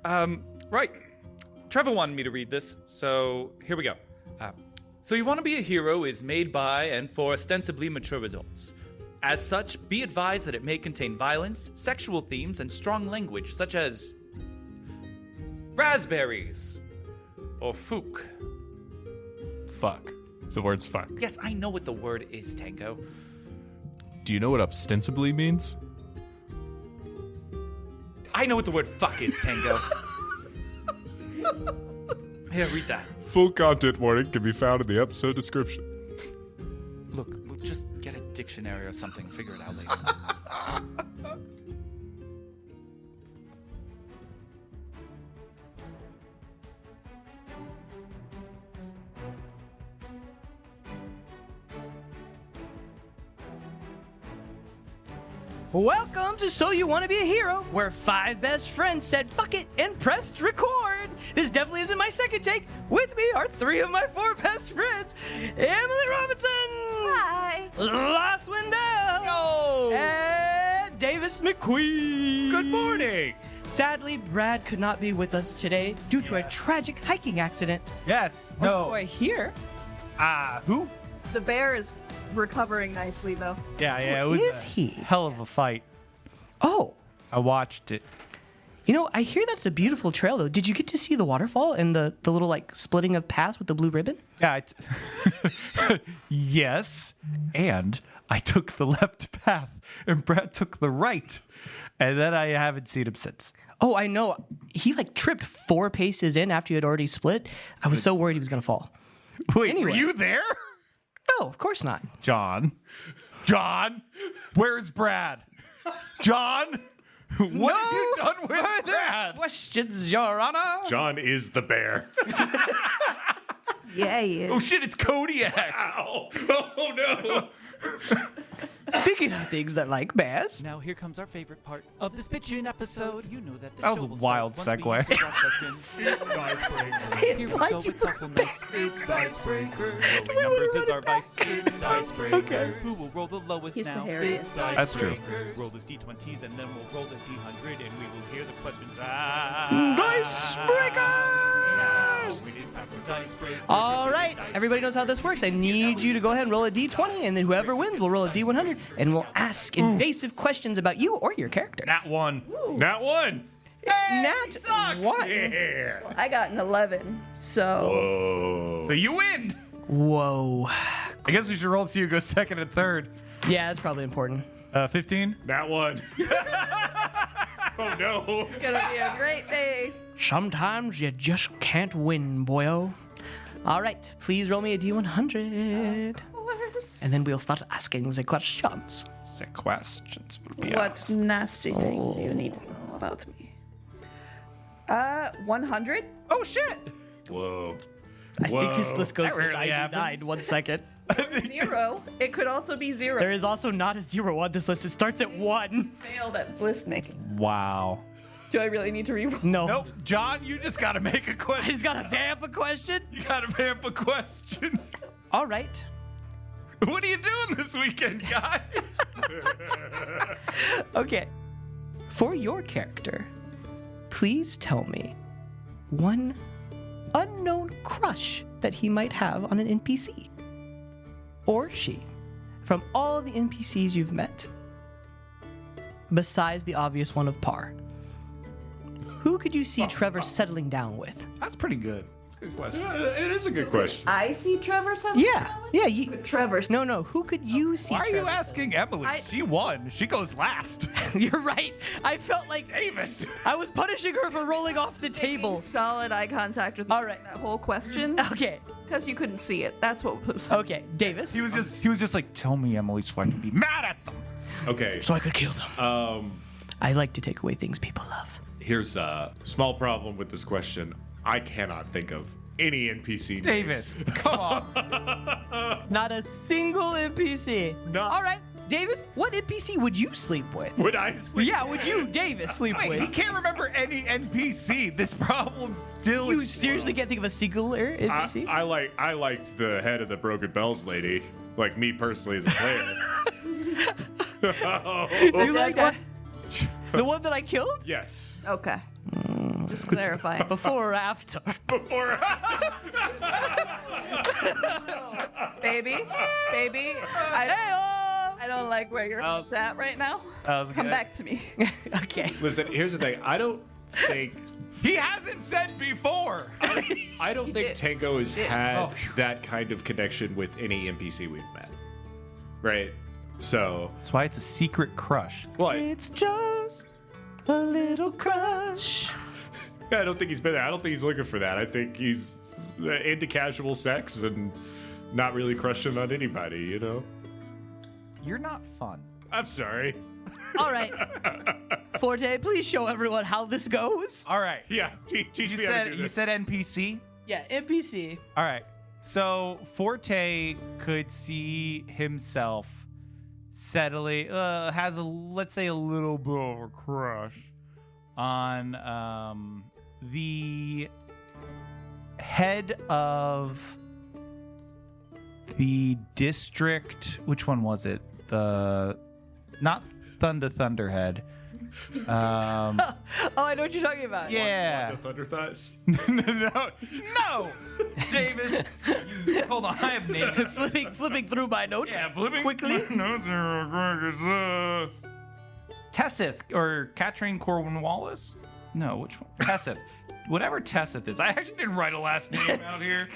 Right. Trevor wanted me to read this, so here we go. So You Want to Be a Hero is made by and for ostensibly mature adults. As such, be advised that it may contain violence, sexual themes, and strong language such as raspberries or fook. Fuck. The word's fuck. Yes, I know what the word is, Tango. Do you know what ostensibly means? I know what the word fuck is, Tango. Here, read that. Full content warning can be found in the episode description. Look, we'll just get a dictionary or something, figure it out later. Welcome to So You Want to Be a Hero, where 5 best friends said fuck it and pressed record. This definitely isn't my second take. With me are 3 of my 4 best friends, Emily Robinson. Hi. Laus Weindel. Yo. And Davis McQueen. Good morning. Sadly, Brad could not be with us today due to a tragic hiking accident. Yes. What's the No. boy here? Who? The bear is recovering nicely, though. Yeah. It was Is a he? hell of a fight. Oh. I watched it. You know, I hear that's a beautiful trail, though. Did you get to see the waterfall and the little, like, splitting of paths with the blue ribbon? Yeah. Yes. And I took the left path, and Brad took the right, and then I haven't seen him since. Oh, I know. He, like, tripped 4 paces in after you had already split. I was so worried he was going to fall. Wait, Anyway. were you there? No, of course not. John, where's Brad? John, what have you done with Brad? Questions, Your Honor. John is the bear. Yeah, he is. Oh shit, it's Kodiak. Ow. Oh no. Speaking of things that like bears. Now here comes our favorite part of this bitchin' episode. You know that the That was show a will wild start once we segue. answer the last question. Here we like go, you it's awful nice. It's Dicebreaker. Rolling numbers is our vice. It's Dicebreaker. Who will roll the lowest He's the now? hairiest. It's That's true. Dicebreaker. Roll his D20s and then we'll roll the D100 and we will hear the questions. Now it is time for Dicebreaker. All right, everybody knows how this works. I need you to go ahead and roll a d20, and then whoever wins will roll a d100, and we'll ask invasive questions about you or your character. Nat one. Not one. Nat 1. Yeah. I got an 11, so... Whoa. So you win. Whoa. I guess we should roll to see who goes second and third. Yeah, that's probably important. 15. Not one. Oh no. It's gonna be a great day. Sometimes you just can't win, boyo. All right, please roll me a d100, and then we'll start asking the questions. The questions will be What nasty thing do you need to know about me? 100? Oh shit. Whoa. I think this Whoa. list goes That to rarely 99. happens. 1 second. 0. It could also be 0. There is also not a 0 on this list. It starts at 1. Failed at list making. Wow. Do I really need to reroll? No. Nope. John, you just gotta make a question. He's got a vamp a question. You gotta vamp a question. All right. What are you doing this weekend, guys? Okay. For your character, please tell me one unknown crush that he might have on an NPC. Or she. From all the NPCs you've met. Besides the obvious one of Par. Who could you see Trevor settling down with? That's pretty good. That's a good question. It is a good question. I see Trevor settling Yeah. down with? Yeah. You, Could Trevor no. Who could you see Why are you Trevor asking Emily? She won. She goes last. You're right. I felt like Davis. I was punishing her for rolling off the making table. solid eye contact with me All right. that whole question? Okay. Because you couldn't see it. That's what was Okay. Davis. He was just like, tell me, Emily, so I can be mad at them. Okay. So I could kill them. I like to take away things people love. Here's a small problem with this question. I cannot think of any NPC names. Davis, come on. Not a single NPC. No. All right. Davis, what NPC would you sleep with? Would I sleep? Yeah, would you, Davis, sleep Wait, he with? can't remember any NPC. This problem still You is. seriously can't think of a singular NPC? I liked the head of the Broken Bells lady. Like me personally as a player. you like that? The one that I killed? Yes. Okay. Just clarifying. Before or after? Before. Baby, I don't like where you're at right now. Come back to me. Okay. Listen, here's the thing. I don't think He hasn't said before. I don't think did. Tango has had Oh, phew. that kind of connection with any NPC we've met. Right? So, That's why it's a secret crush. well, It's just a little crush. I don't think he's been there. I don't think he's looking for that. I think he's into casual sex and not really crushing on anybody, you know? You're not fun. I'm sorry. All right. Forte, please show everyone how this goes. All right. Yeah, teach You me how to do said this. NPC. Yeah, NPC. All right. So Forte could see himself settling, has let's say a little bit of a crush on the head of the district. Which one was it? Not Thunderhead. Oh, I know what you're talking about. Yeah. The Thunder Thighs. No, Davis. Hold on, I have names. Flipping through my notes. Yeah, flipping quickly. notes are Tessith or Katrine Corwin Wallace? No, which one? Tessith. Whatever Tessith is. I actually didn't write a last name out here.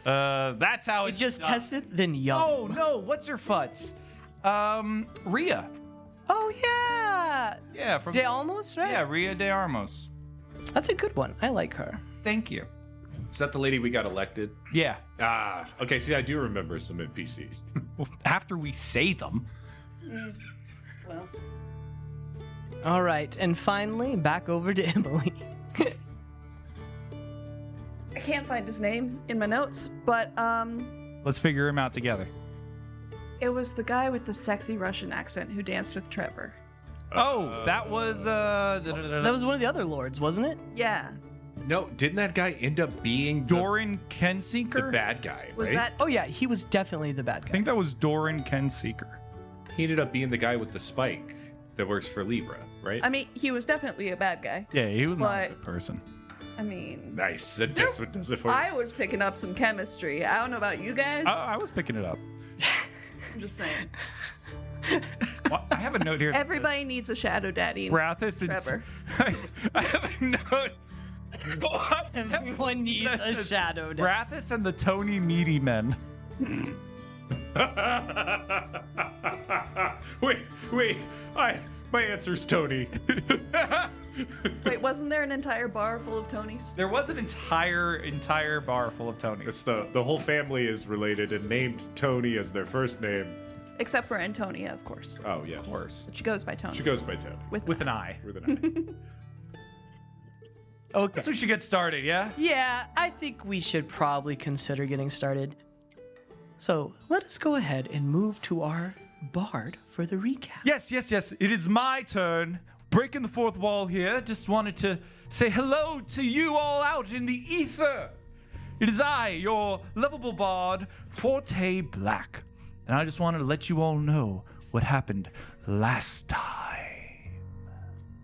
That's how It it's just done. tested, then yum. Oh no, what's her futz? Rhea. Oh, yeah. Yeah, from De Almos, right? Yeah, Rhea de Armos. That's a good one. I like her. Thank you. Is that the lady we got elected? Yeah. Ah, okay. See, I do remember some NPCs. Well, after we say them. Well, All right. And finally, back over to Emily. I can't find his name in my notes, but Let's figure him out together. it was the guy with the sexy Russian accent who danced with Trevor. Oh, that was That was one of the other lords, wasn't it? Yeah. No, didn't that guy end up being Doran the Kenseeker? bad guy? Was right? that Oh, yeah. He was definitely the bad I guy. think that was Doran Kenseeker. He ended up being the guy with the spike that works for Libra, right? I mean, he was definitely a bad guy. Yeah, he was not a But- good person. I mean, Nice. That's what does it for you. I was picking up some chemistry. I don't know about you guys. I was picking it up. I'm just saying. Well, I have a note here. that Everybody needs a shadow daddy. says Brathis and Trevor. I have a note. What? Everyone needs a shadow. Brathis and the Tony Meaty Men. wait. My answer's Tony. Wait, wasn't there an entire bar full of Tonys? There was an entire bar full of Tonys. It's the whole family is related and named Tony as their first name. Except for Antonia, of course. Oh yes, Of course. But she goes by Tony. She goes by Tony With an eye. with an Okay. So we should get started, yeah? Yeah, I think we should probably consider getting started. So let us go ahead and move to our bard for the recap. Yes. It is my turn. Breaking the fourth wall here. Just wanted to say hello to you all out in the ether. It is I, your lovable bard, Forte Black. And I just wanted to let you all know what happened last time.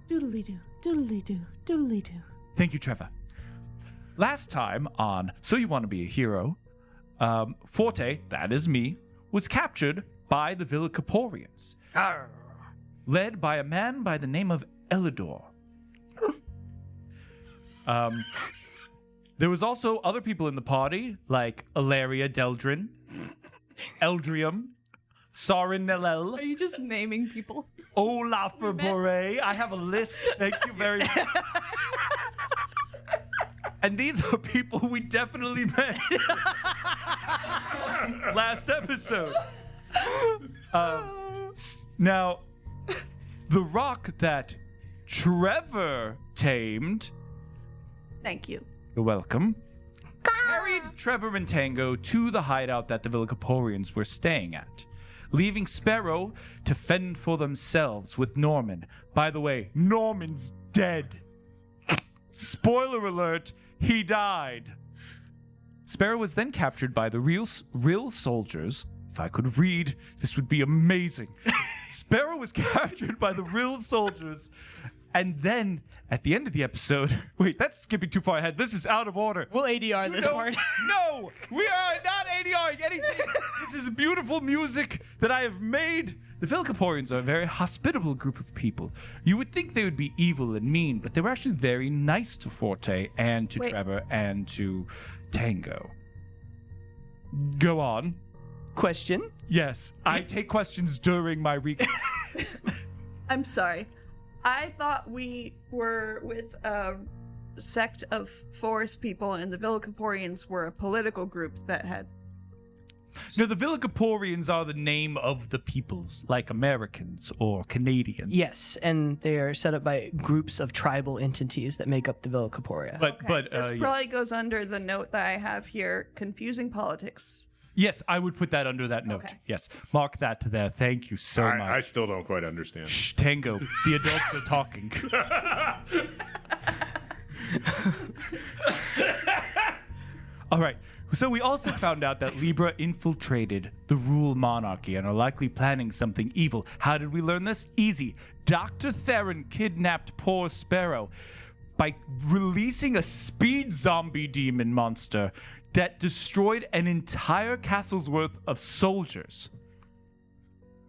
Doodly-doo, doodly-doo, doodly-doo. Thank you, Trevor. Last time on So You Want to Be a Hero, Forte, that is me, was captured by the Villicaporians, led by a man by the name of Elidor. There was also other people in the party, like Ilaria Deldrin, Eldrium, Sorin Nelel, Are you just naming people? Olaf Bore. I have a list. Thank you very much. And these are people we definitely met last episode. Now, the rock that Trevor tamed, Thank you. you're welcome, carried Trevor and Tango to the hideout that the Villicaporians were staying at, leaving Sparrow to fend for themselves with Norman. By the way, Norman's dead. Spoiler alert, he died. Sparrow was then captured by the real soldiers If I could read, this would be amazing. Sparrow was captured by the real soldiers. And then, at the end of the episode... Wait, that's skipping too far ahead. This is out of order. We'll ADR this part. No! We are not ADRing anything! This is beautiful music that I have made. The Velcaporians are a very hospitable group of people. You would think they would be evil and mean, but they were actually very nice to Forte and to Trevor and to Tango. Go on. Question? Yes, I take questions during my recap. I'm sorry. I thought we were with a sect of forest people and the Velcaporians were a political group that had... No, the Velcaporians are the name of the peoples, like Americans or Canadians. Yes, and they are set up by groups of tribal entities that make up the Velcaporia. But this probably goes under the note that I have here, confusing politics. Yes, I would put that under that note. Okay. Yes, mark that to there. Thank you so much. I still don't quite understand. Shh, Tango. The adults are talking. All right. So we also found out that Libra infiltrated the Rule Monarchy and are likely planning something evil. How did we learn this? Easy. Dr. Serin kidnapped poor Sparrow by releasing a speed zombie demon monster that destroyed an entire castle's worth of soldiers.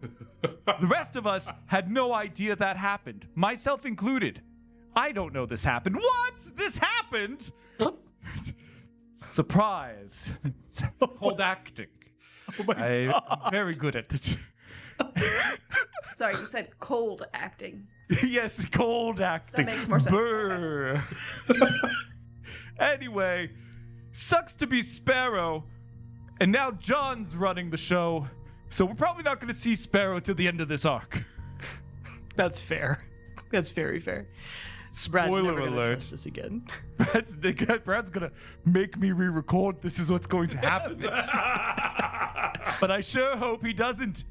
The rest of us had no idea that happened, myself included. I don't know this happened. What? This happened? Surprise. It's called acting. I'm very good at it. Sorry, you said cold acting. Yes, cold acting. That makes more sense. Brr. Anyway, sucks to be Sparrow, and now John's running the show, so we're probably not going to see Sparrow till the end of this arc. That's fair. That's very fair. Brad's Spoiler never gonna alert. trust us again. Brad's going to make me re-record. This is what's going to happen. But I sure hope he doesn't,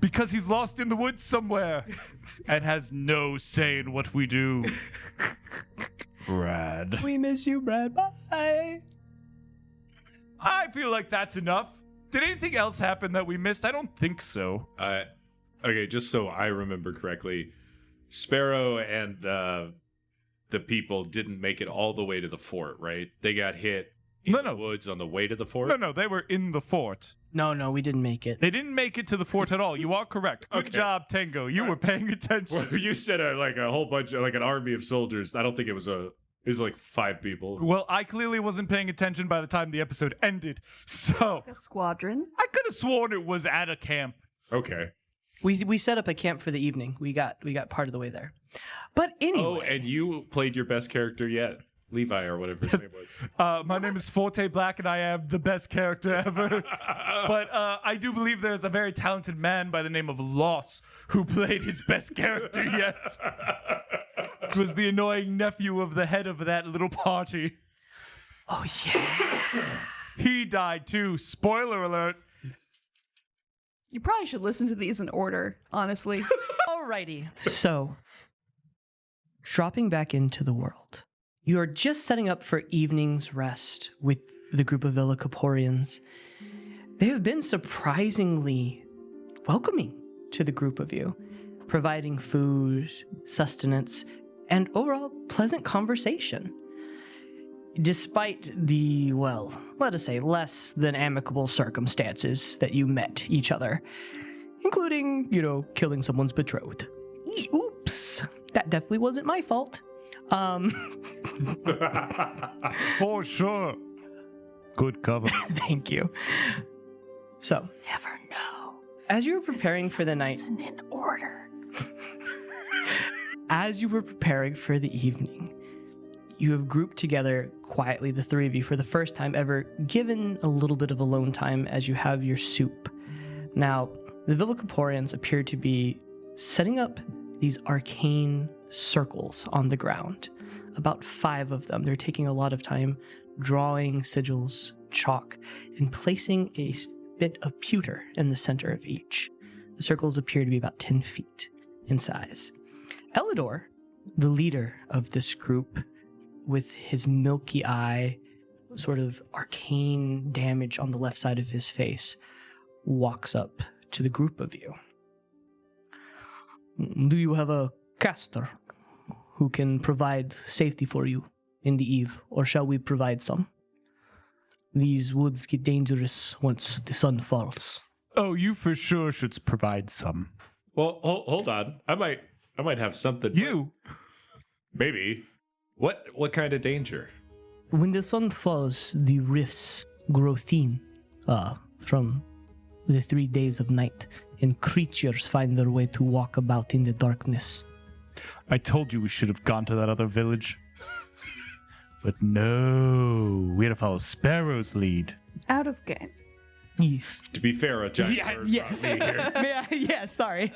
because he's lost in the woods somewhere and has no say in what we do. Brad. We miss you, Brad. Bye. I feel like that's enough. Did anything else happen that we missed? I don't think so. Okay, just so I remember correctly, Sparrow and the people didn't make it all the way to the fort, right? They got hit in the woods on the way to the fort? No, they were in the fort. No, we didn't make it. They didn't make it to the fort at all. You are correct. Good job, Tango. You were paying attention. Well, you said like a whole bunch, like an army of soldiers. I don't think it was it was like 5 people. Well, I clearly wasn't paying attention by the time the episode ended, so A squadron? I could have sworn it was at a camp. Okay. We set up a camp for the evening. We got part of the way there. But anyway. Oh, and you played your best character yet. Levi or whatever his name was. My name is Forte Black, and I am the best character ever. But I do believe there's a very talented man by the name of Laus who played his best character yet. It was the annoying nephew of the head of that little party. Oh, yeah. He died too. Spoiler alert. You probably should listen to these in order, honestly. Alrighty. So, dropping back into the world. You are just setting up for evening's rest with the group of Velcaporians. They have been surprisingly welcoming to the group of you, providing food, sustenance, and overall pleasant conversation. Despite the, well, let us say, less than amicable circumstances that you met each other, including, killing someone's betrothed. Oops, that definitely wasn't my fault. For sure. Good cover. Thank you. So, Never know. as you were preparing for the night, Listen in order. as you were preparing for the evening, you have grouped together quietly, the three of you, for the first time ever, given a little bit of alone time as you have your soup. Now, the Velcaporians appear to be setting up these arcane circles on the ground. About 5 of them. They're taking a lot of time drawing sigils, chalk, and placing a bit of pewter in the center of each. The circles appear to be about 10 feet in size. Elidor, the leader of this group, with his milky eye, sort of arcane damage on the left side of his face, walks up to the group of you. Do you have a caster who can provide safety for you in the eve, or shall we provide some? These woods get dangerous once the sun falls. Oh, you for sure should provide some. Well, hold on. I might have something. You? Maybe. What kind of danger? When the sun falls, the rifts grow thin from the 3 days of night, and creatures find their way to walk about in the darkness. I told you we should have gone to that other village. But no, we had to follow Sparrow's lead. Out of game. Yes. To be fair, a giant bird brought me here. Yeah, sorry.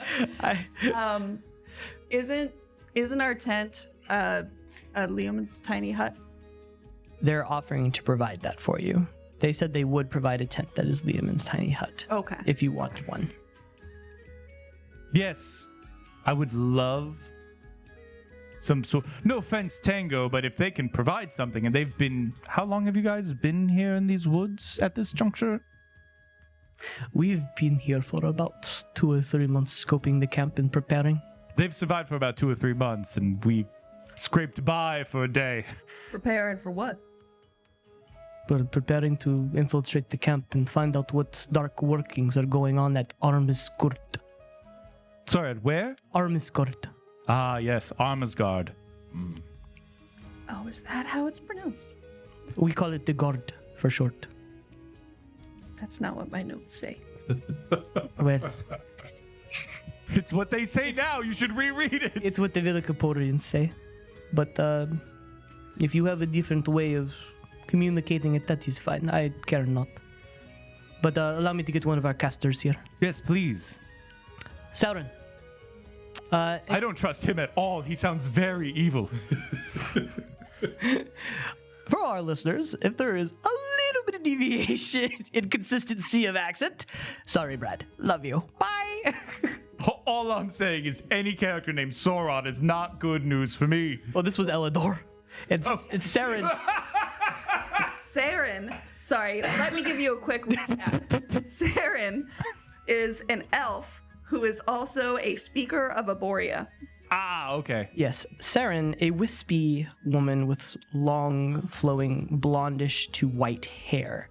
Isn't our tent Leoman's tiny hut? They're offering to provide that for you. They said they would provide a tent that is Leoman's tiny hut. Okay. If you want one. Yes, I would love some sort. No offense, Tango, but if they can provide something, and they've been. How long have you guys been here in these woods at this juncture? We've been here for about 2 or 3 months, scoping the camp and preparing. They've survived for about 2 or 3 months, and we scraped by for a day. Preparing for what? We're preparing to infiltrate the camp and find out what dark workings are going on at Armisgard. Sorry, at where? Armisgard. Ah, yes, Armisgard. Oh, is that how it's pronounced? We call it the Guard for short. That's not what my notes say. Well, It's what they say now. You should reread it. it's what the Villicaporians say. But if you have a different way of communicating it, that is fine. I care not. But allow me to get one of our casters here. Yes, please. Serin. I don't trust him at all. He sounds very evil. For our listeners, if there is a little bit of deviation in consistency of accent, sorry, Brad. Love you. Bye. All I'm saying is any character named Sauron is not good news for me. Well, this was Elidor. It's Serin. Serin, sorry, let me give you a quick recap. Serin is an elf who is also a speaker of Aborea. Ah, okay. Yes, Serin, a wispy woman with long, flowing, blondish to white hair,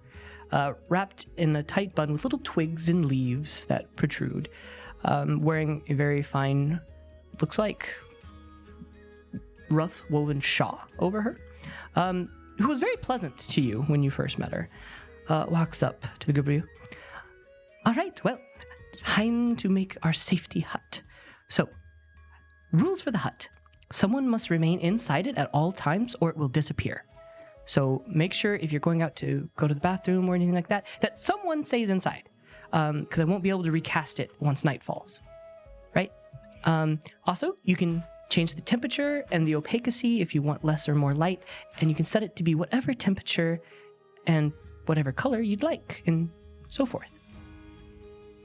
wrapped in a tight bun with little twigs and leaves that protrude, wearing a very fine, looks like rough woven shawl over her, who was very pleasant to you when you first met her, walks up to the group of you. All right, well, time to make our safety hut. So, rules for the hut. Someone must remain inside it at all times or it will disappear. So make sure if you're going out to go to the bathroom or anything like that, that someone stays inside. Because I won't be able to recast it once night falls. Right? Also, you can change the temperature and the opacity if you want less or more light. And you can set it to be whatever temperature and whatever color you'd like and so forth.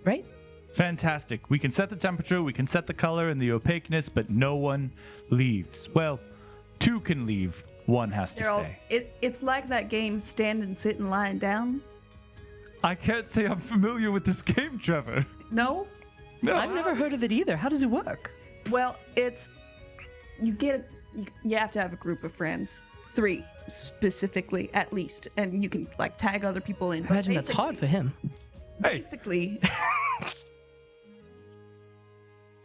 Right? Fantastic. We can set the temperature, we can set the color and the opaqueness, but no one leaves. Well, 2 can leave, 1 has to stay. It's like that game Stand and Sit and Lying Down. I can't say I'm familiar with this game, Trevor. No? No. I've never heard of it either. How does it work? Well, you have to have a group of friends. 3 specifically, at least. And you can like tag other people in. I imagine that's hard for him. Hey. Basically.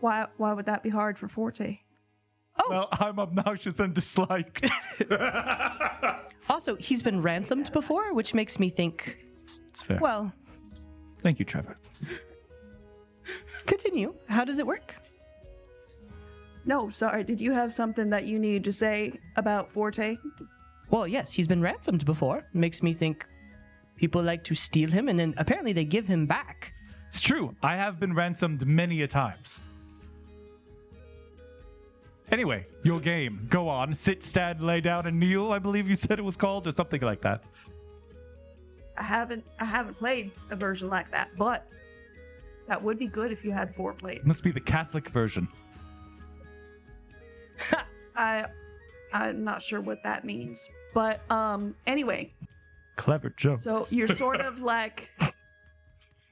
Why would that be hard for Forte? Well, I'm obnoxious and disliked. Also, he's been ransomed before, which makes me think, It's fair. well, Thank you, Trevor. continue. How does it work? No, sorry. Did you have something that you need to say about Forte? Well, yes, he's been ransomed before. Makes me think people like to steal him, and then apparently they give him back. It's true. I have been ransomed many a times. Anyway, your game. Go on. Sit, stand, lay down, and kneel, I believe you said it was called, or something like that. I haven't played a version like that, but that would be good if you had 4 played. Must be the Catholic version. I'm not sure what that means. But anyway, Clever joke. so you're sort of like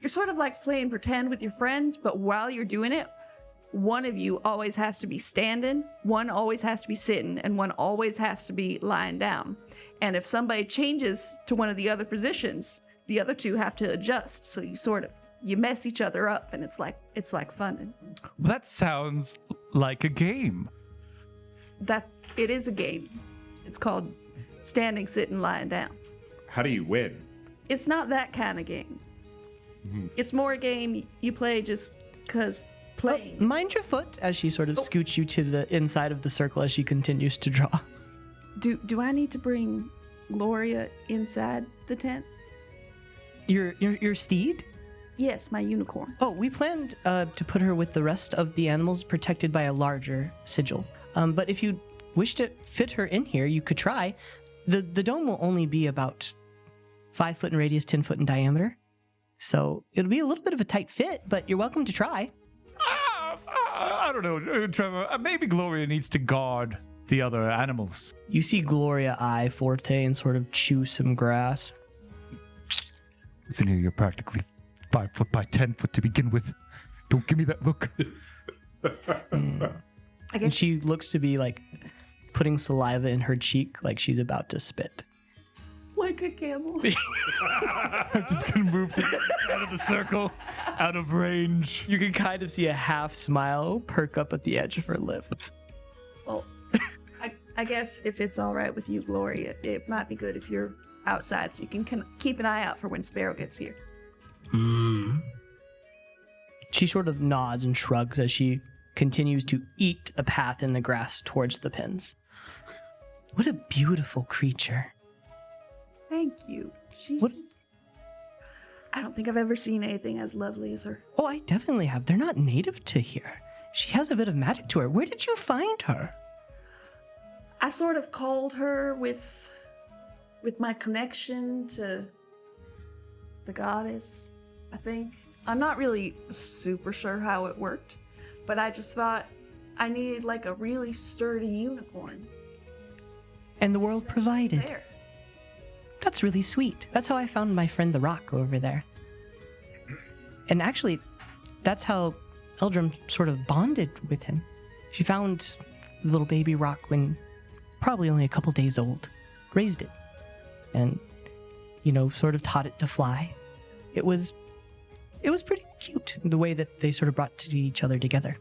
you're sort of like playing pretend with your friends, but while you're doing it, one of you always has to be standing, one always has to be sitting, and one always has to be lying down. And if somebody changes to one of the other positions, the other two have to adjust. So you mess each other up, and it's like fun. That sounds like a game. That it is a game. It's called standing, sitting, lying down. How do you win? It's not that kind of game. It's more a game you play just because playing. Mind your foot as she sort of scoots you to the inside of the circle as she continues to draw. Do I need to bring Gloria inside the tent? Your steed? Yes, my unicorn. Oh, we planned to put her with the rest of the animals protected by a larger sigil. But if you wish to fit her in here, you could try. The dome will only be about 5 foot in radius, 10 foot in diameter. So it'll be a little bit of a tight fit, but you're welcome to try. I don't know, Trevor. Maybe Gloria needs to guard the other animals. You see Gloria eye Forte and sort of chew some grass. Listen here, you're practically 5 foot by 10 foot to begin with. Don't give me that look. And she looks to be like putting saliva in her cheek like she's about to spit. Like a camel. I'm just gonna move out of the circle, out of range. You can kind of see a half smile perk up at the edge of her lip. Well, I guess if it's all right with you, Gloria, it might be good if you're outside so you can keep an eye out for when Sparrow gets here. She sort of nods and shrugs as she continues to eat a path in the grass towards the pins. What a beautiful creature. Thank you. I don't think I've ever seen anything as lovely as her. Oh, I definitely have. They're not native to here. She has a bit of magic to her. Where did you find her? I sort of called her with my connection to the goddess, I think. I'm not really super sure how it worked, but I just thought I needed like a really sturdy unicorn. And the world provided. There. That's really sweet. That's how I found my friend the Rock over there. And actually, that's how Eldrum sort of bonded with him. She found the little baby Rock when probably only a couple days old, raised it, and, sort of taught it to fly. It was pretty cute, the way that they sort of brought to each other together.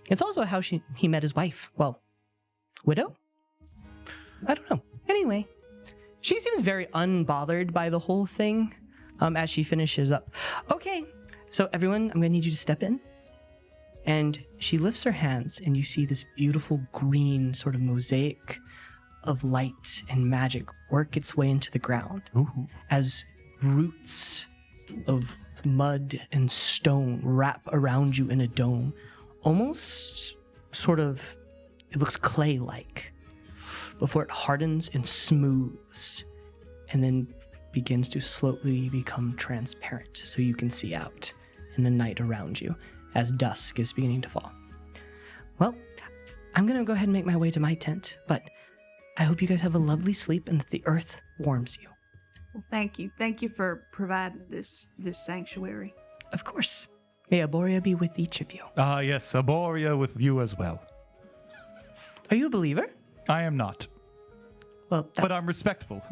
It's also how he met his wife. Well, widow? I don't know. Anyway, she seems very unbothered by the whole thing as she finishes up. Okay, so everyone, I'm going to need you to step in. And she lifts her hands, and you see this beautiful green sort of mosaic of light and magic work its way into the ground. Ooh. As roots of mud and stone wrap around you in a dome. Almost sort of, it looks clay-like before it hardens and smooths and then begins to slowly become transparent so you can see out in the night around you as dusk is beginning to fall. Well, I'm going to go ahead and make my way to my tent, but I hope you guys have a lovely sleep and that the earth warms you. Well, thank you. Thank you for providing this sanctuary. Of course. May Aborea be with each of you. Yes, Aborea with you as well. Are you a believer? I am not, Well, but I'm respectful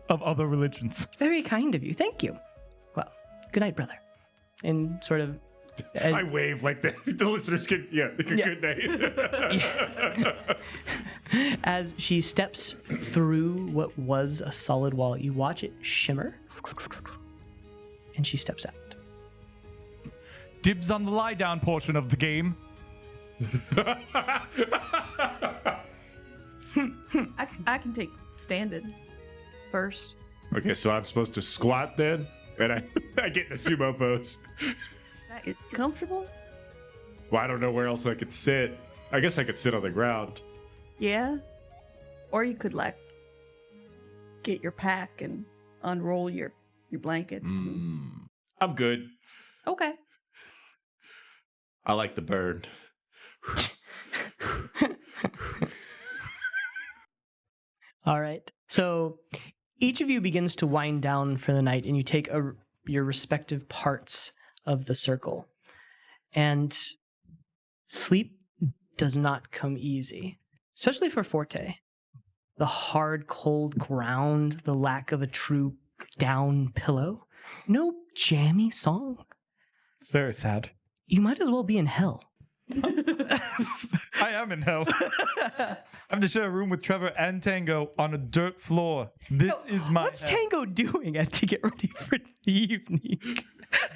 of other religions. very kind of you. Thank you. Well, good night, brother. And sort of... I wave like the listeners can, good night. As she steps through what was a solid wall, you watch it shimmer, and she steps out. Dibs on the lie down portion of the game. I can take standing first. Okay, so I'm supposed to squat then? And I get in a sumo pose. That is comfortable? Well, I don't know where else I could sit. I guess I could sit on the ground. Yeah. Or you could get your pack and unroll your blankets. I'm good. Okay. I like the burn. All right. So each of you begins to wind down for the night, and you take your respective parts of the circle. And sleep does not come easy, especially for Forte. The hard, cold ground, the lack of a true down pillow, no jammy song. It's very sad. You might as well be in hell. I am in hell. I have to share a room with Trevor and Tango on a dirt floor. This is my What's hell. Tango doing to get ready for the evening?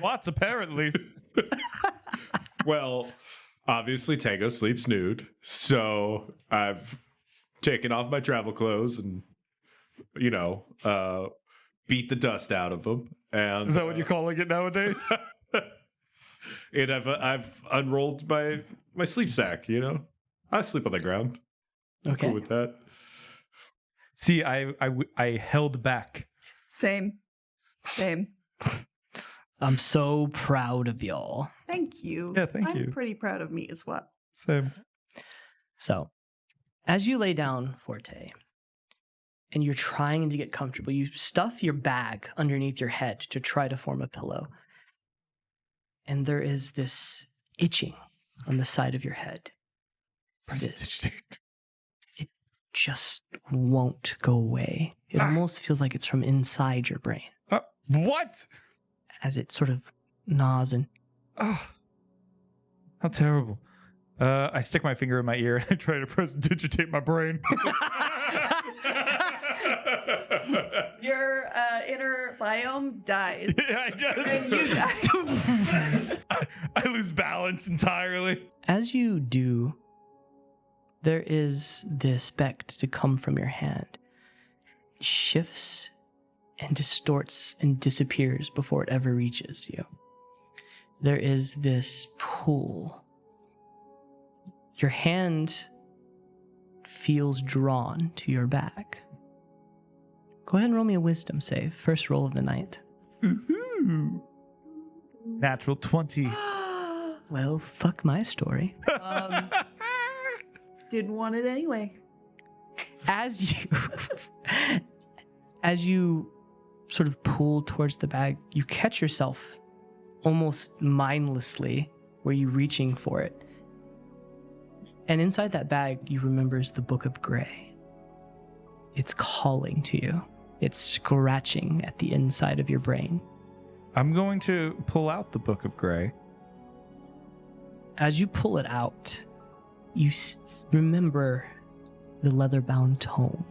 Lots, apparently. Well, obviously Tango sleeps nude, so I've taken off my travel clothes and, beat the dust out of them. And Is that what you're calling it nowadays? and I've unrolled my sleep sack. I sleep on the ground. I'm Okay. cool with that. See, I held back. Same. I'm so proud of y'all. Thank you. Yeah, thank you. I'm pretty proud of me as well. Same. So, as you lay down, Forte, and you're trying to get comfortable, you stuff your bag underneath your head to try to form a pillow. And there is this itching on the side of your head. It just won't go away. It almost feels like it's from inside your brain What? as it sort of gnaws and Oh, how terrible. I stick my finger in my ear and I try to prestidigitate my brain. Your inner biome dies. Yeah, I just, And you die. I lose balance entirely. as you do, there is this speck to come from your hand. It shifts and distorts and disappears before it ever reaches you. There is this pull. Your hand feels drawn to your back. Go ahead and roll me a wisdom save. First roll of the night. Ooh. Natural 20. Well, fuck my story. Didn't want it anyway. As you sort of pull towards the bag, you catch yourself almost mindlessly where you reaching for it. And inside that bag, you remembers the Book of Grey. It's calling to you. It's scratching at the inside of your brain. I'm going to pull out the Book of Grey. As you pull it out, you remember the leather-bound tome,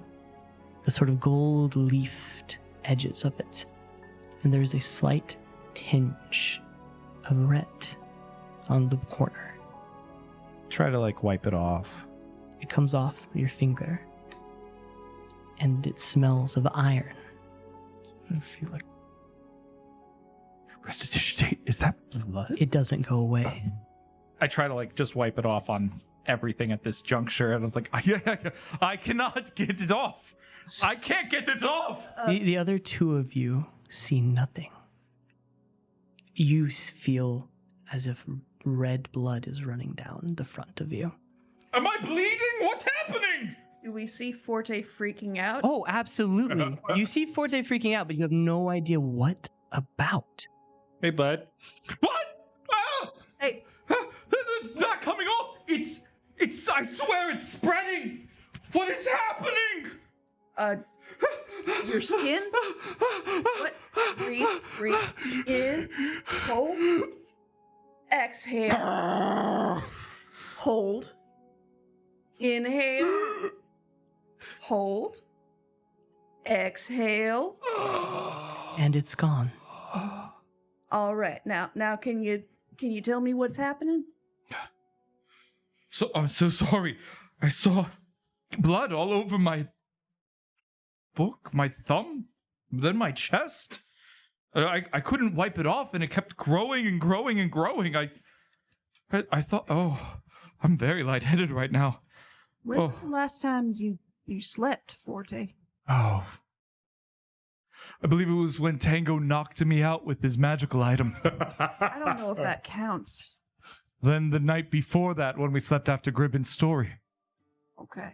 the sort of gold-leafed edges of it. And there's a slight tinge of red on the corner. Try to wipe it off. It comes off your finger, and it smells of iron. I feel like prestidigitate. Is that blood? It doesn't go away. I try to just wipe it off on everything at this juncture, and I was like, I cannot get it off. I can't get this off. The other two of you see nothing. You feel as if red blood is running down the front of you. Am I bleeding? What's happening? Do we see Forte freaking out? Oh, absolutely. You see Forte freaking out, but you have no idea what about. Hey, bud. What? Ah! Hey, It's not coming off. It's. I swear, it's spreading. What is happening? your skin? What? Breathe in, hold, exhale, hold, inhale, hold, exhale. And it's gone. All right, now can you tell me what's happening? So I'm so sorry. I saw blood all over my book, my thumb, then my chest. I couldn't wipe it off, and it kept growing and growing and growing. I thought, oh, I'm very lightheaded right now. When was the last time you slept, Forte? Oh. I believe it was when Tango knocked me out with his magical item. I don't know if that counts. Then the night before that, when we slept after Gribbin's story. Okay.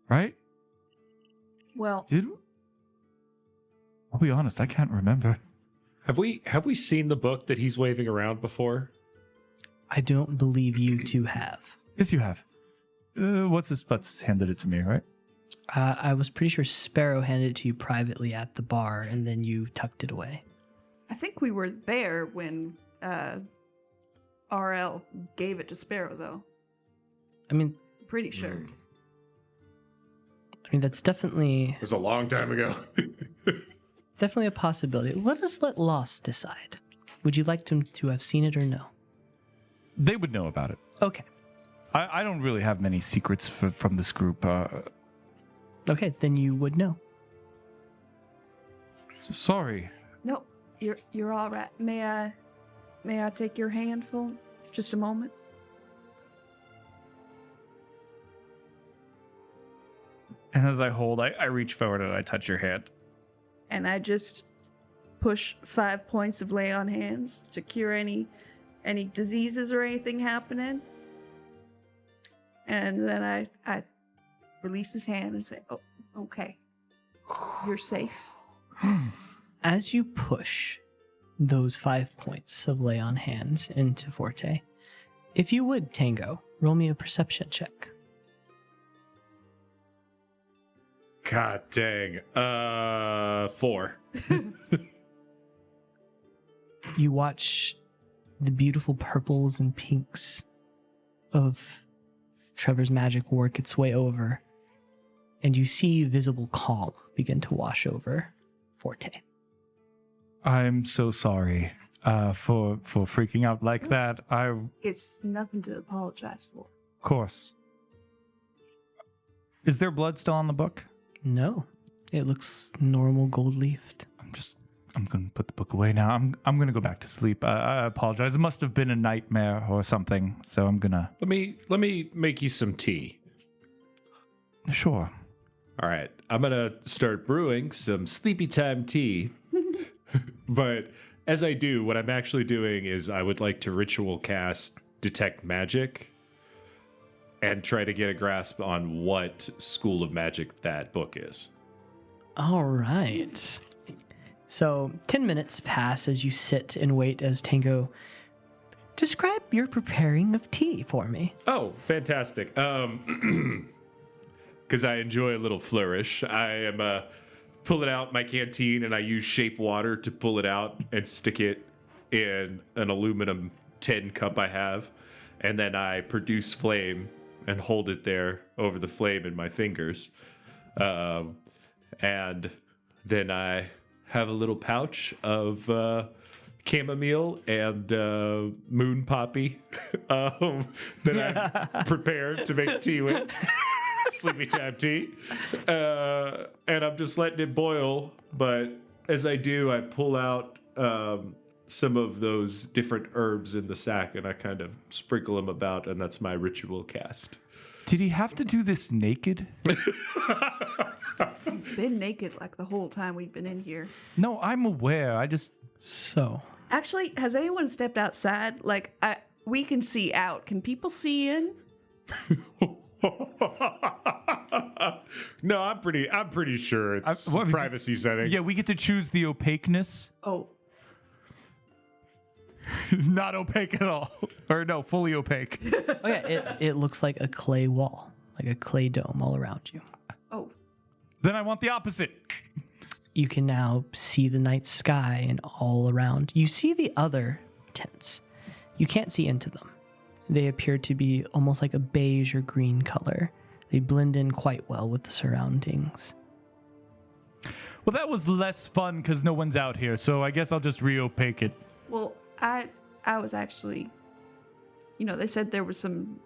Right? Well, Did we? I'll be honest, I can't remember. Have we seen the book that he's waving around before? I don't believe you two have. Yes, you have. What's his butts handed it to me, right? I was pretty sure Sparrow handed it to you privately at the bar, and then you tucked it away. I think we were there when RL gave it to Sparrow, though. I mean, Pretty sure. That's definitely It was a long time ago. a possibility. Let Laus decide. Would you like them to have seen it or no? They would know about it. Okay. I don't really have many secrets from this group. Okay, then you would know. Sorry. No, you're all right. May I take your hand for just a moment? And as I hold, I reach forward and I touch your hand. And I just push 5 points of lay on hands to cure any diseases or anything happening. And then I release his hand and say, "Oh, okay. You're safe." As you push those 5 points of lay on hands into Forte, if you would, Tango, roll me a perception check. God dang. 4. You watch the beautiful purples and pinks of Trevor's magic work its way over, and you see visible calm begin to wash over Forte. I'm so sorry for freaking out like that. It's nothing to apologize for. Of course. Is there blood still on the book? No, it looks normal gold-leafed. I'm gonna put the book away now. I'm gonna go back to sleep. I apologize. It must have been a nightmare or something. So I'm gonna. Let me make you some tea. Sure. All right, I'm gonna start brewing some sleepy time tea. But as I do, what I'm actually doing is I would like to ritual cast detect magic and try to get a grasp on what school of magic that book is. All right. So 10 minutes pass as you sit and wait as Tango. Describe your preparing of tea for me. Oh, fantastic. Because I enjoy a little flourish. I am pulling out my canteen and I use shape water to pull it out and stick it in an aluminum tin cup I have. And then I produce flame and hold it there over the flame in my fingers. And then I have a little pouch of chamomile and moon poppy that I've prepared to make tea with. Sleepy time tea. And I'm just letting it boil. But as I do, I pull out some of those different herbs in the sack and I kind of sprinkle them about, and that's my ritual cast. Did he have to do this naked? He's been naked like the whole time we've been in here. No, I'm aware. So, Actually, has anyone stepped outside? Like, we can see out. Can people see in? No, I'm pretty sure it's a privacy setting. Yeah, we get to choose the opaqueness. Oh, Not opaque at all. Or no, fully opaque. oh yeah, it looks like a clay wall, like a clay dome all around you. oh. Then I want the opposite. You can now see the night sky and all around. You see the other tents. You can't see into them. They appear to be almost like a beige or green color. They blend in quite well with the surroundings. Well, that was less fun because no one's out here, so I guess I'll just re-opaque it. Well, I was actually, they said there was some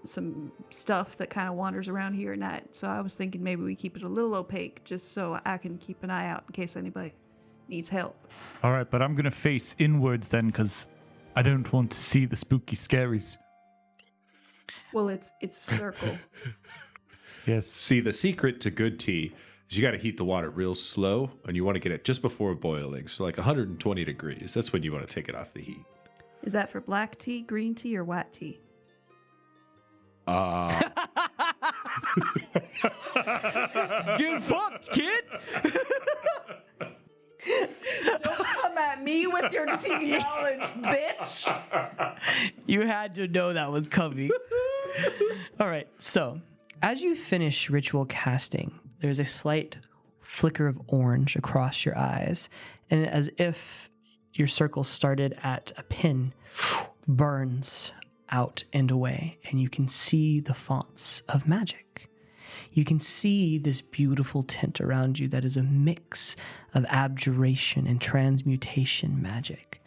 stuff that kind of wanders around here at night. So I was thinking maybe we keep it a little opaque just so I can keep an eye out in case anybody needs help. All right, but I'm going to face inwards then because I don't want to see the spooky scaries. Well, it's a circle. Yes. See, the secret to good tea is you got to heat the water real slow, and you want to get it just before boiling, so like 120 degrees. That's when you want to take it off the heat. Is that for black tea, green tea, or white tea? Get fucked, kid! Don't come at me with your tea knowledge, bitch. You had to know that was coming. All right, so as you finish ritual casting, there's a slight flicker of orange across your eyes, and as if your circle started at a pin, burns out and away, and you can see the fonts of magic. You can see this beautiful tint around you that is a mix of abjuration and transmutation magic.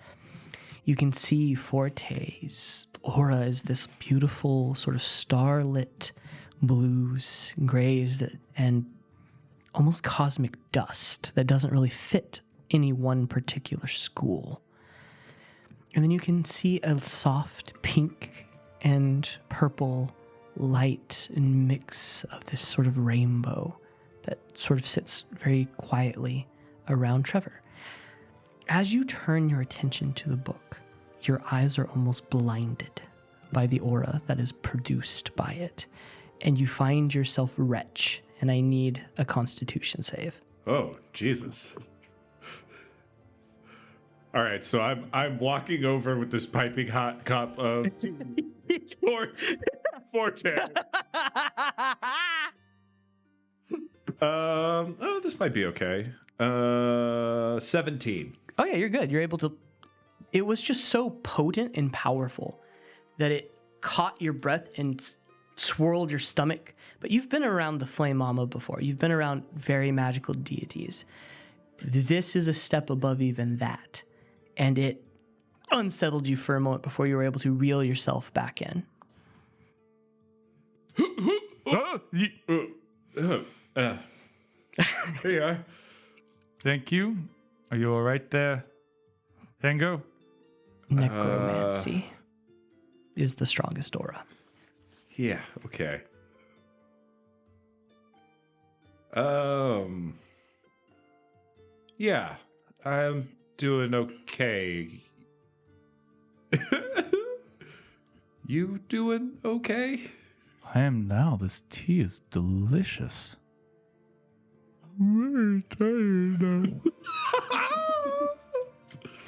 You can see Forte's aura is this beautiful sort of starlit blues, grays, and almost cosmic dust that doesn't really fit any one particular school. And then you can see a soft pink and purple light and mix of this sort of rainbow that sort of sits very quietly around Trevor. As you turn your attention to the book, your eyes are almost blinded by the aura that is produced by it, and you find yourself wretch, and I need a Constitution save. Oh, Jesus. All right, so I'm walking over with this piping hot cup of Forte. Oh, this might be okay. 17. Oh yeah, you're good. You're able to. It was just so potent and powerful that it caught your breath and swirled your stomach. But you've been around the Flame Mama before. You've been around very magical deities. This is a step above even that. And it unsettled you for a moment before you were able to reel yourself back in. Here you are. Thank you. Are you all right there, Tango? Necromancy is the strongest aura. Yeah, okay. Yeah, I'm doing okay. You doing okay? I am now. This tea is delicious. I'm very tired now.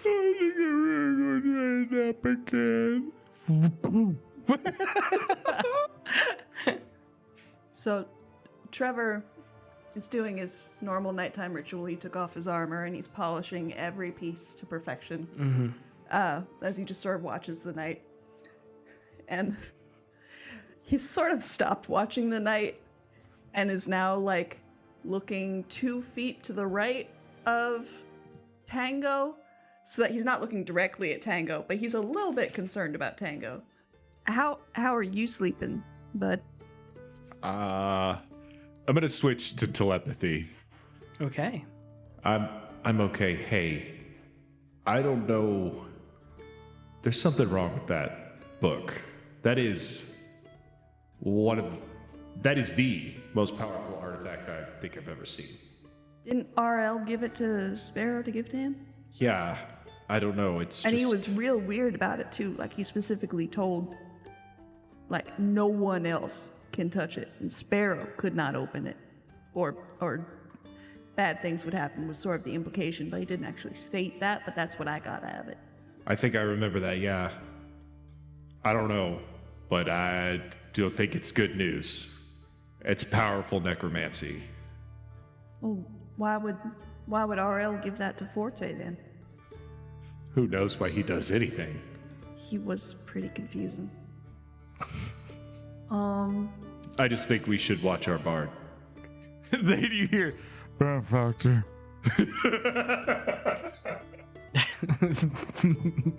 I think I'm really going to nap again. So, Trevor is doing his normal nighttime ritual. He took off his armor and he's polishing every piece to perfection. As he just sort of watches the night. And he's sort of stopped watching the night and is now like looking 2 feet to the right of Tango, so that he's not looking directly at Tango, but he's a little bit concerned about Tango. How are you sleeping, bud? I'm gonna switch to telepathy. Okay. I'm okay. Hey, I don't know. There's something wrong with that book. That is the most powerful artifact I think I've ever seen. Didn't RL give it to Sparrow to give to him? Yeah, I don't know. And he was real weird about it too. Like he specifically told, like no one else can touch it, and Sparrow could not open it, or bad things would happen was sort of the implication, but he didn't actually state that. But that's what I got out of it. I think I remember that. Yeah. I don't know, but I don't think it's good news. It's powerful necromancy. Well, why would RL give that to Forte then? Who knows why he does anything? He was pretty confusing. I just think we should watch our bard. They do hear benefactor.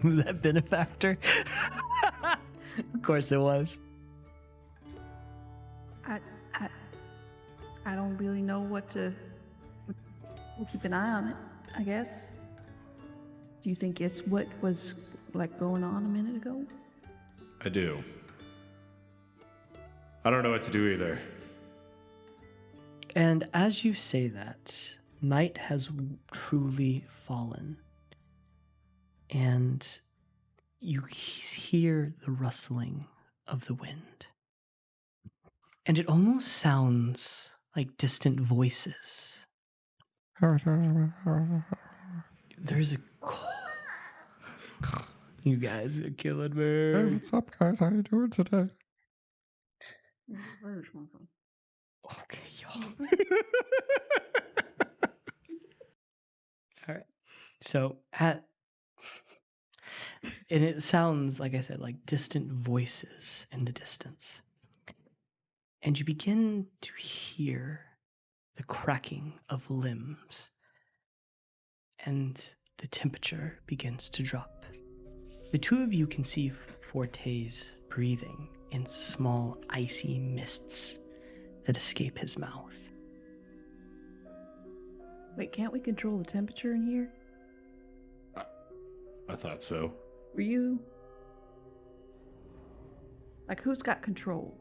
Was that benefactor? Of course it was. I don't really know what to. We'll keep an eye on it, I guess. Do you think it's what was like going on a minute ago? I do. I don't know what to do either. And as you say that, night has truly fallen. And you hear the rustling of the wind. And it almost sounds like distant voices. There's a call. You guys are killing me. Hey, what's up, guys? How you doing today? Okay, y'all. All right. So and it sounds, like I said, like distant voices in the distance. And you begin to hear the cracking of limbs. And the temperature begins to drop. The two of you can see Forte's breathing in small icy mists that escape his mouth. Wait, can't we control the temperature in here? I thought so. Were you... Like, who's got control?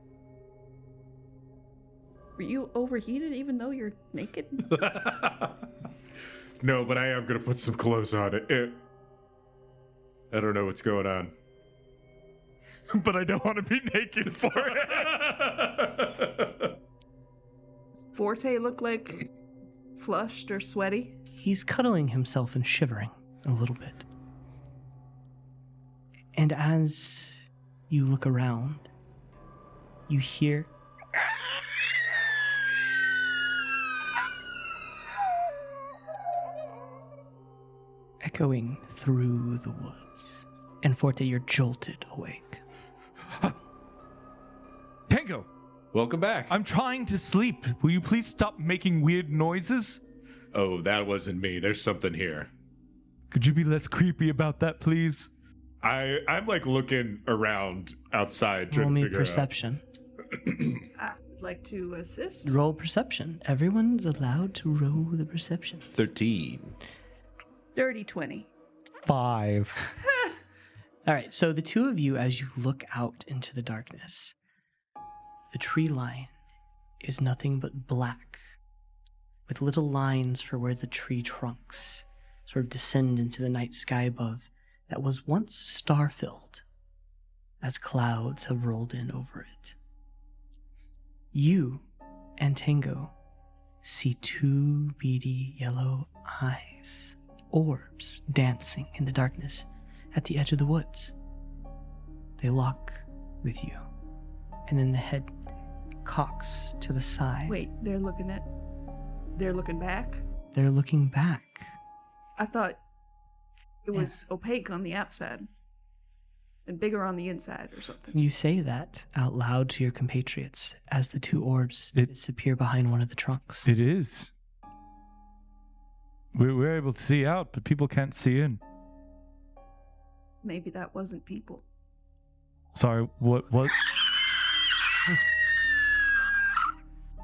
Were you overheated even though you're naked? No, but I am going to put some clothes on it. I don't know what's going on. But I don't want to be naked for it. Does Forte look like flushed or sweaty? He's cuddling himself and shivering a little bit. And as you look around, you hear echoing through the woods. And Forte, you're jolted awake. Tango, Welcome back. I'm trying to sleep. Will you please stop making weird noises? Oh, that wasn't me. There's something here. Could you be less creepy about that, please? I'm like looking around outside Roll trying to me figure perception. I would like to assist. Roll perception. Everyone's allowed to roll the perception. 13. Dirty 20. 5. All right, so the two of you, as you look out into the darkness, the tree line is nothing but black, with little lines for where the tree trunks sort of descend into the night sky above that was once star-filled, as clouds have rolled in over it. You and Tango see two beady yellow eyes, orbs dancing in the darkness at the edge of the woods. They lock with you, and then the head cocks to the side. Wait, they're looking back? They're looking back. I thought it was opaque on the outside and bigger on the inside or something. You say that out loud to your compatriots as the two orbs disappear behind one of the trunks. It is. We're able to see out, but people can't see in. Maybe that wasn't people. Sorry, what?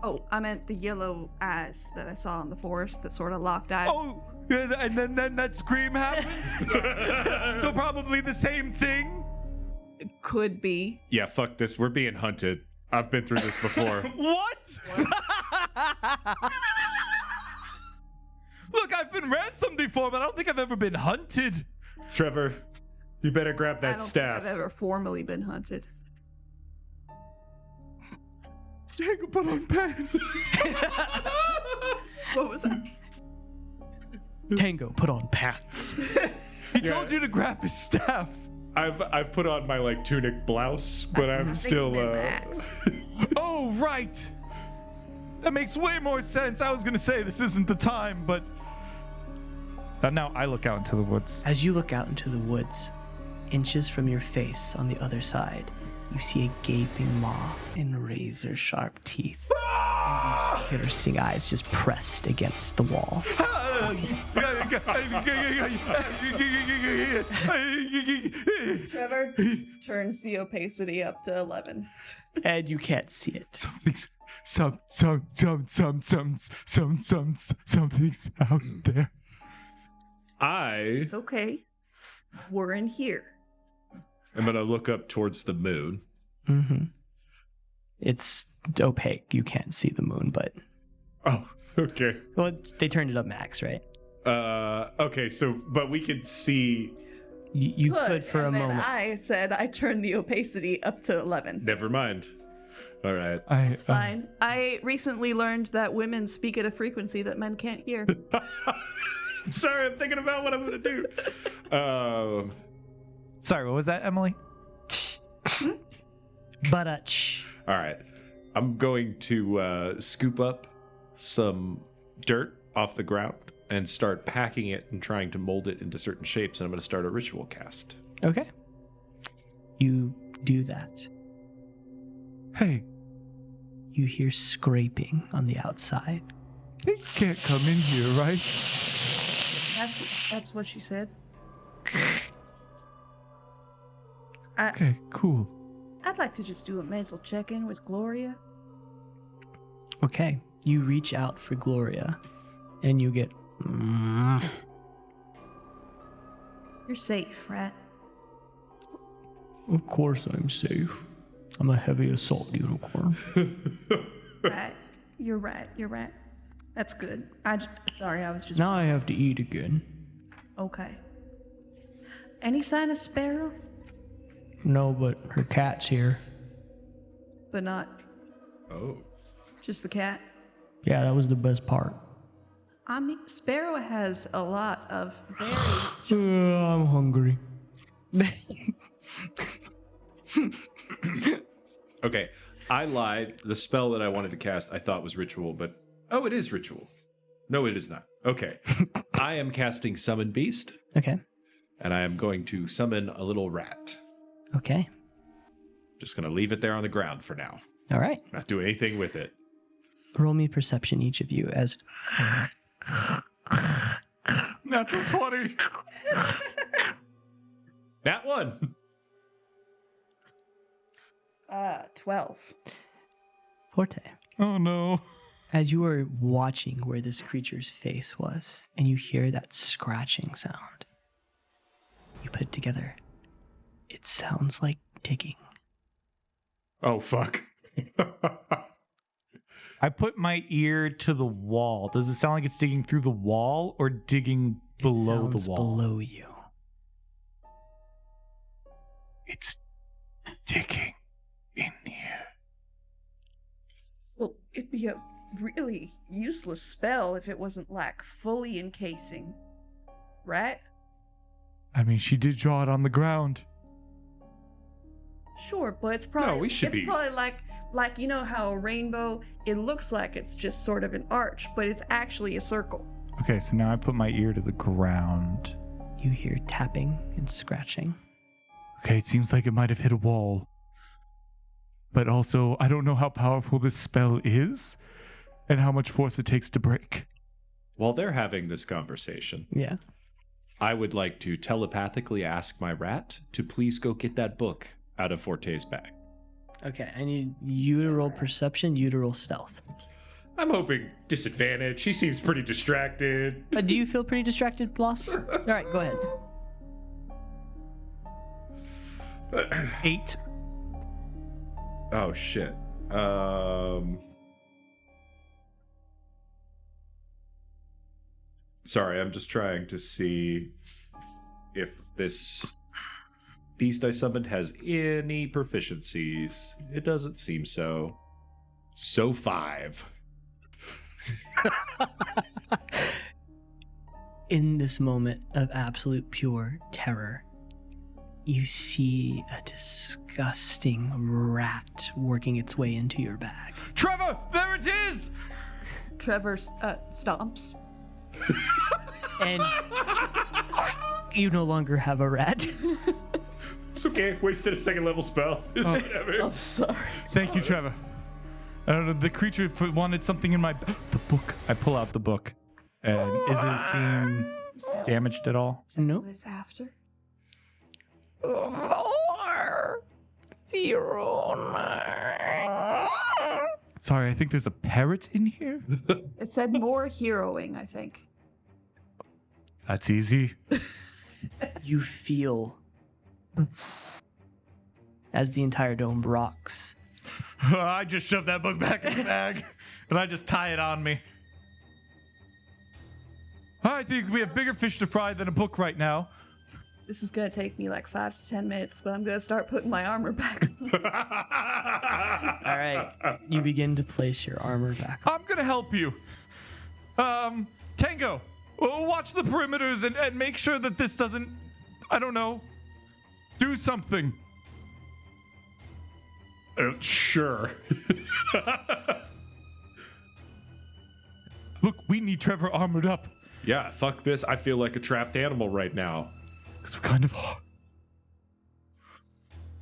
Oh, I meant the yellow eyes that I saw in the forest that sort of locked eyes. Oh, yeah, and then that scream happened? So probably the same thing? It could be. Yeah, fuck this. We're being hunted. I've been through this before. What? Look, I've been ransomed before, but I don't think I've ever been hunted. Trevor, you better grab I that don't staff. think I've ever formally been hunted. Tango, put on pants. What was that? Tango, put on pants. He told you to grab his staff. I've put on my like tunic blouse, but I'm still Oh, right. That makes way more sense. I was gonna say this isn't the time, but now I look out into the woods. As you look out into the woods, inches from your face on the other side, you see a gaping maw and razor-sharp teeth. And these piercing eyes just pressed against the wall. Trevor turns the opacity up to 11. And you can't see it. Something's out there. It's okay. We're in here. I'm gonna look up towards the moon. Mm-hmm. It's opaque. You can't see the moon, but... Oh, okay. Well, they turned it up max, right? Okay, so, but we could see... You could for a and then moment. I said I turned the opacity up to 11. Never mind. All right. It's fine. I recently learned that women speak at a frequency that men can't hear. I'm sorry, I'm thinking about what I'm gonna do. Sorry, what was that, Emily? But All right. I'm going to scoop up some dirt off the ground and start packing it and trying to mold it into certain shapes. And I'm going to start a ritual cast. okay. You do that. Hey, You hear scraping on the outside. things can't come in here, right? That's what she said. Okay, cool. I'd like to just do a mental check-in with Gloria. Okay. You reach out for Gloria, and you get. You're safe, right? Of course I'm safe. I'm a heavy assault unicorn. Right. You're right. You're right. That's good. Sorry, I was just... Now I have to eat again. Okay. Any sign of Sparrow? No, but her cat's here. But not Oh. just the cat? Yeah, that was the best part. I mean, Sparrow has a lot of very... I'm hungry. Okay. I lied. The spell that I wanted to cast I thought was ritual, but... Oh, it is ritual. No, it is not. Okay. I am casting Summon Beast, Okay. and I am going to summon a little rat. Okay. Just going to leave it there on the ground for now. All right. Not do anything with it. Roll me perception, each of you, as. Natural 20. That one. 12. Forte. Oh no. As you are watching where this creature's face was, and you hear that scratching sound, you put it together. It sounds like digging. Oh, fuck. I put my ear to the wall. Does it sound like it's digging through the wall or digging below It the sounds wall? below you. It's digging in here. Well, it'd be a really useless spell if it wasn't, like, fully encasing. Right? I mean, she did draw it on the ground. Sure, but it's probably... we should it's be- probably like, you know how a rainbow, it looks like it's just sort of an arch, but it's actually a circle. Okay, so now I put my ear to the ground. You hear tapping and scratching. Okay, it seems like it might have hit a wall. But also, I don't know how powerful this spell is and how much force it takes to break. While they're having this conversation, Yeah. I would like to telepathically ask my rat to please go get that book out of Forte's bag. Okay, I need you to roll perception, you to roll stealth. I'm hoping disadvantage. He seems pretty distracted. Do you feel pretty distracted, Bloss? All right, go ahead. 8. Oh, shit. Sorry, I'm just trying to see if this beast I summoned has any proficiencies. It doesn't seem so. So 5. In this moment of absolute pure terror, you see a disgusting rat working its way into your bag. Trevor, there it is! Trevor stomps. And you no longer have a rat. It's okay. Wasted a second level spell. Whatever. I'm sorry. Thank you, Trevor. I don't know, the creature wanted something in my... The book. I pull out the book. And is it seem damaged at all? Nope. What it's after? 409. Sorry, I think there's a parrot in here? It said more heroing, I think. That's easy. You feel as the entire dome rocks. I just shoved that book back in the bag, and I just tie it on me. I think we have bigger fish to fry than a book right now. This is gonna take me like 5 to 10 minutes, but I'm gonna start putting my armor back on. All right, you begin to place your armor back on. I'm gonna help you. Tango, watch the perimeters and make sure that this doesn't, I don't know, do something. Sure. Look, we need Trevor armored up. Yeah, fuck this. I feel like a trapped animal right now. Because we kind of are.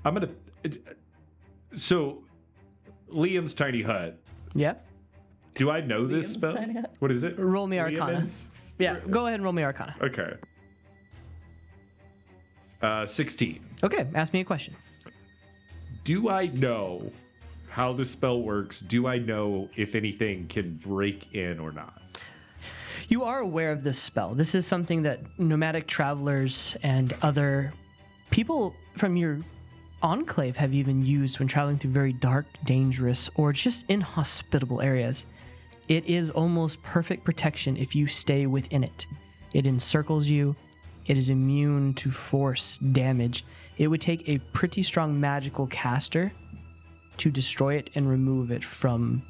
I'm gonna. So, Liam's tiny hut. Yeah. Do I know this Liam's spell? tiny hut. What is it? Roll me Arcana. Liam's? Yeah, go ahead and roll me Arcana. Okay. 16. Okay, ask me a question. Do I know how the spell works? Do I know if anything can break in or not? You are aware of this spell. This is something that nomadic travelers and other people from your enclave have even used when traveling through very dark, dangerous, or just inhospitable areas. It is almost perfect protection if you stay within it. It encircles you. It is immune to force damage. It would take a pretty strong magical caster to destroy it and remove it from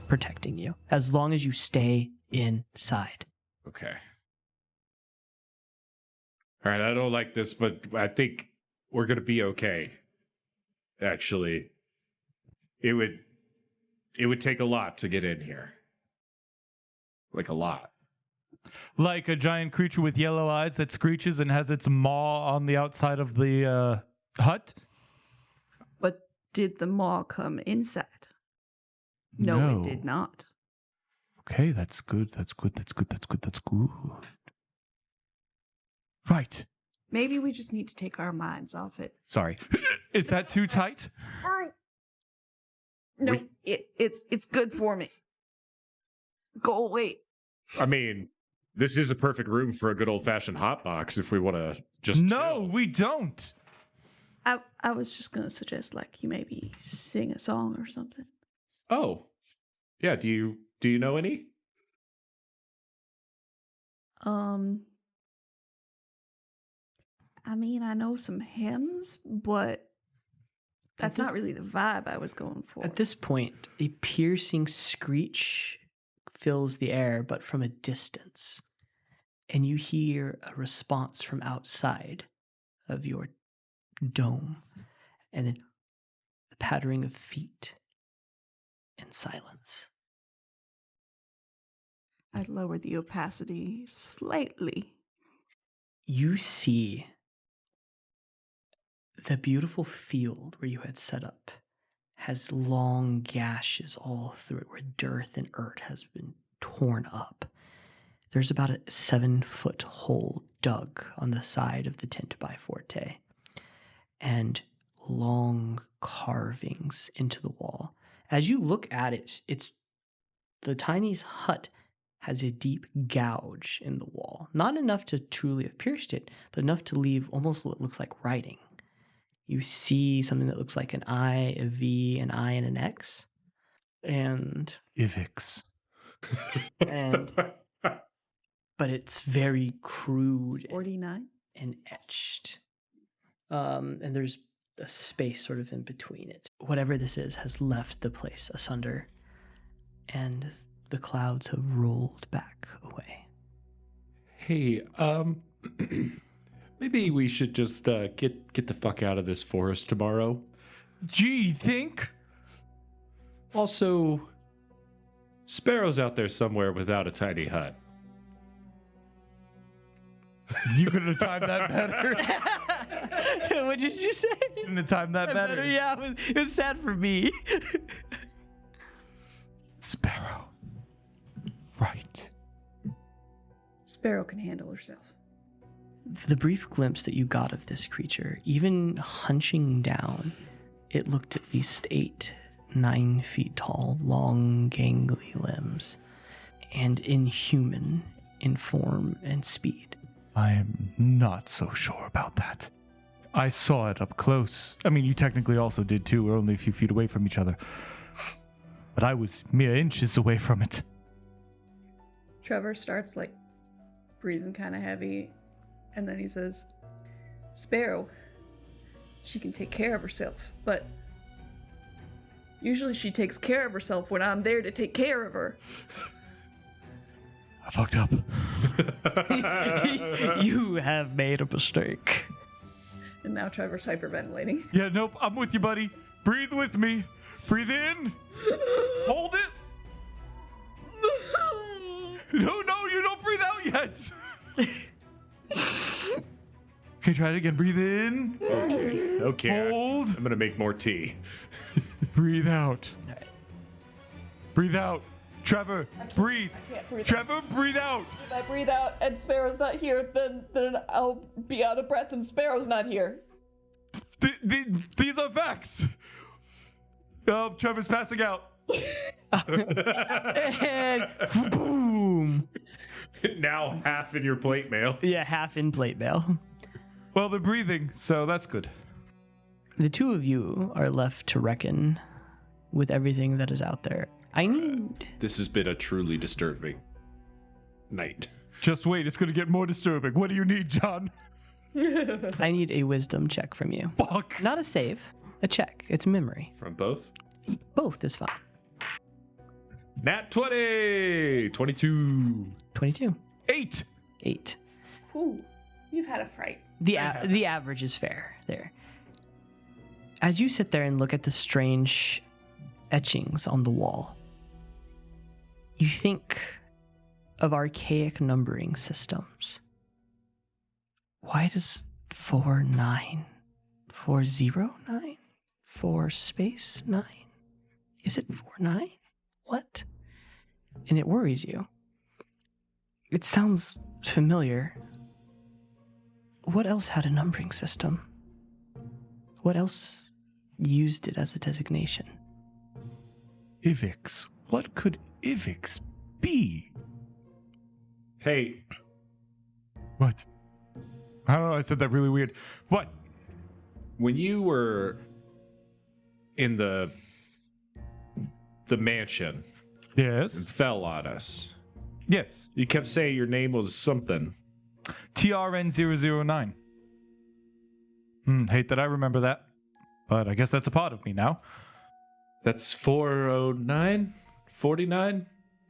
protecting you, as long as you stay inside. Okay. All right, I don't like this, but I think we're going to be okay. Actually, it would take a lot to get in here. Like a lot. Like a giant creature with yellow eyes that screeches and has its maw on the outside of the hut? But did the maw come inside? No, it did not. Okay, that's good. That's good. Right. Maybe we just need to take our minds off it. Sorry. Is that too tight? No, it's good for me. Go away. I mean, this is a perfect room for a good old-fashioned hot box if we want to just No, chill. we don't. I was just gonna suggest like you maybe sing a song or something. Oh. Yeah, do you know any? I mean, I know some hymns, but that's not really the vibe I was going for. At this point, a piercing screech fills the air, but from a distance. And you hear a response from outside of your dome. And then the pattering of feet and silence. I'd lower the opacity slightly. You see the beautiful field where you had set up has long gashes all through it where dirt and earth has been torn up. There's about a 7-foot hole dug on the side of the tent by Forte, and long carvings into the wall. As you look at it, it's the tiny hut has a deep gouge in the wall. Not enough to truly have pierced it, but enough to leave almost what looks like writing. You see something that looks like an I, a V, an I, and an X. And Ivix. But it's very crude 49. and etched. And there's a space sort of in between it. Whatever this is has left the place asunder. And the clouds have rolled back away. Hey, maybe we should just get the fuck out of this forest tomorrow. Gee, you think? Also, Sparrow's out there somewhere without a tiny hut. You couldn't have timed that better. What did you say? Couldn't have timed that better. Yeah, it was sad for me. Sparrow. Right. Sparrow can handle herself. The brief glimpse that you got of this creature, even hunching down, it looked at least 8-9 feet tall, long, gangly limbs, and inhuman in form and speed. I am not so sure about that. I saw it up close. I mean, you technically also did too. We're only a few feet away from each other. But I was mere inches away from it. Trevor starts like breathing kind of heavy, and then he says, Sparrow, she can take care of herself, but usually she takes care of herself when I'm there to take care of her. fucked up. You have made a mistake. And now Trevor's hyperventilating. Yeah, nope, I'm with you, buddy. Breathe with me. Breathe in. Hold it. No, you don't breathe out yet. Okay, try it again. Breathe in. Okay. Hold. I'm gonna make more tea. Breathe out. All right. Breathe out. Trevor, breathe. I can't breathe. Trevor, breathe out. If I breathe out and Sparrow's not here, then I'll be out of breath and Sparrow's not here. These are facts. Oh, Trevor's passing out. And boom. Now half in your plate mail. Yeah, half in plate mail. Well, they're breathing, so that's good. The two of you are left to reckon with everything that is out there. I need... This has been a truly disturbing night. Just wait, it's gonna get more disturbing. What do you need, John? I need a wisdom check from you. Fuck. Not a save, a check. It's memory. From both? Both is fine. Nat 20! 22. 22. 8. 8. Ooh, you've had a fright. The average is fair there. As you sit there and look at the strange etchings on the wall, you think of archaic numbering systems. Why does 49, 409, 4 space 9? Is it 49? What? And it worries you. It sounds familiar. What else had a numbering system? What else used it as a designation? Ivix. What could Ivix be? Hey, What? I don't know, I said that really weird. What? when you were in the mansion and Yes. fell on us, Yes. you kept saying your name was something. TRN009. Hate that I remember that. But I guess that's a part of me now. That's 409? 49?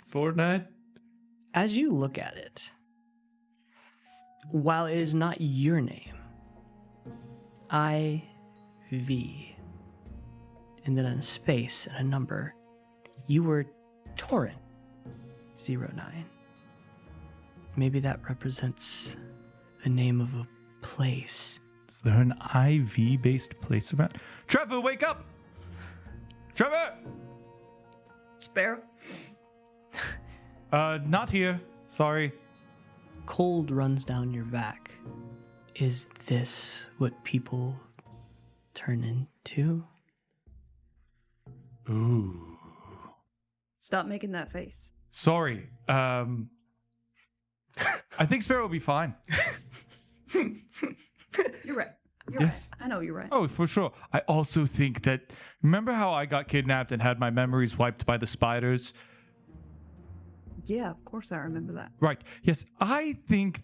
49? As you look at it, while it is not your name, IV, and then a space and a number, you were Torin 09. Maybe that represents the name of a place. Is there an IV-based place around? Trevor, wake up! Trevor! Sparrow? Not here. Sorry. Cold runs down your back. Is this what people turn into? Ooh. Stop making that face. Sorry. I think Sparrow will be fine. You're right. You're Yes. right. I know you're right. Oh, for sure. I also think that... Remember how I got kidnapped and had my memories wiped by the spiders? Yeah, of course I remember that. Right. Yes, I think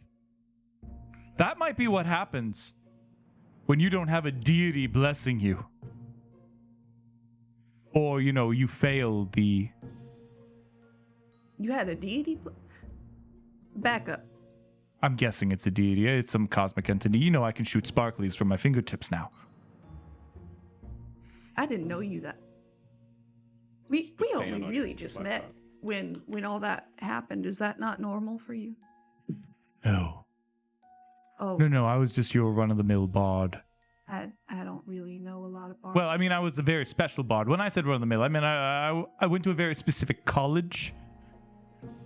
that might be what happens when you don't have a deity blessing you. Or, you fail the... You had a deity? Back up. I'm guessing it's a deity. It's some cosmic entity. I can shoot sparklies from my fingertips now. I didn't know you that. We fan only on really your just laptop. met when all that happened. Is that not normal for you? No. Oh, No, I was just your run-of-the-mill bard. I don't really know a lot about. Well, I mean, I was a very special bard. When I said run-of-the-mill, I mean, I went to a very specific college.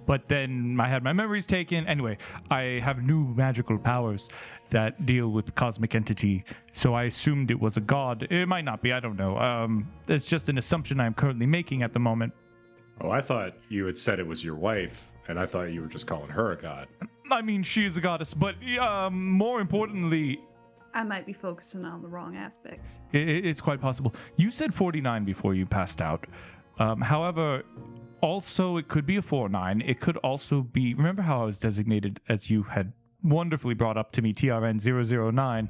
But then I had my memories taken. Anyway, I have new magical powers that deal with cosmic entity. So I assumed it was a god. It might not be. I don't know. It's just an assumption I'm currently making at the moment. Oh, I thought you had said it was your wife, and I thought you were just calling her a god. I mean, she is a goddess, but more importantly, I might be focusing on the wrong aspects. it's quite possible. You said 49 before you passed out. However, also it could be a 49. It could also be... Remember how I was designated, as you had wonderfully brought up to me, TRN009?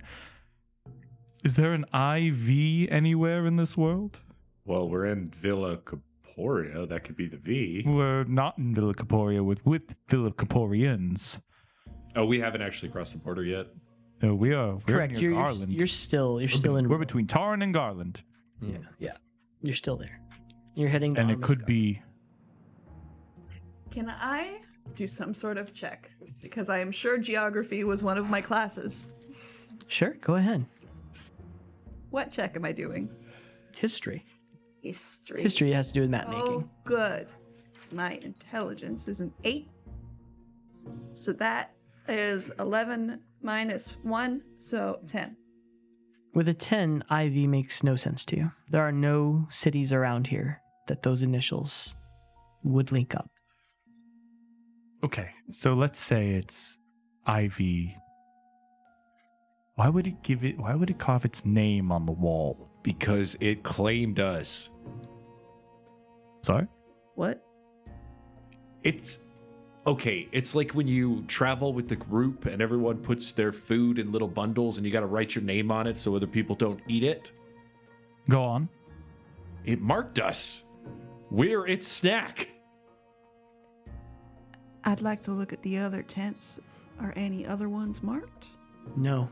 Is there an IV anywhere in this world? Well, we're in Villa Aborea, that could be the V. We're not in Villa Caporia with Villa Caporians. Oh, we haven't actually crossed the border yet. No, we're Correct. near Garland. You're still in. We're between Tarn and Garland. Yeah. You're still there. You're heading. And to it could Armuscar. be. Can I do some sort of check? Because I am sure geography was one of my classes. Sure. Go ahead. What check am I doing? History. History. History has to do with map Oh, making. good. 'Cause my intelligence is an 8. So that is 11 minus 1, so 10. With a 10, IV makes no sense to you. There are no cities around here that those initials would link up. Okay, so let's say it's Ivy. Why would it carve its name on the wall? Because it claimed us. Sorry? What? It's okay. It's like when you travel with the group and everyone puts their food in little bundles and you got to write your name on it so other people don't eat it. Go on. It marked us. We're its snack. I'd like to look at the other tents. Are any other ones marked? No,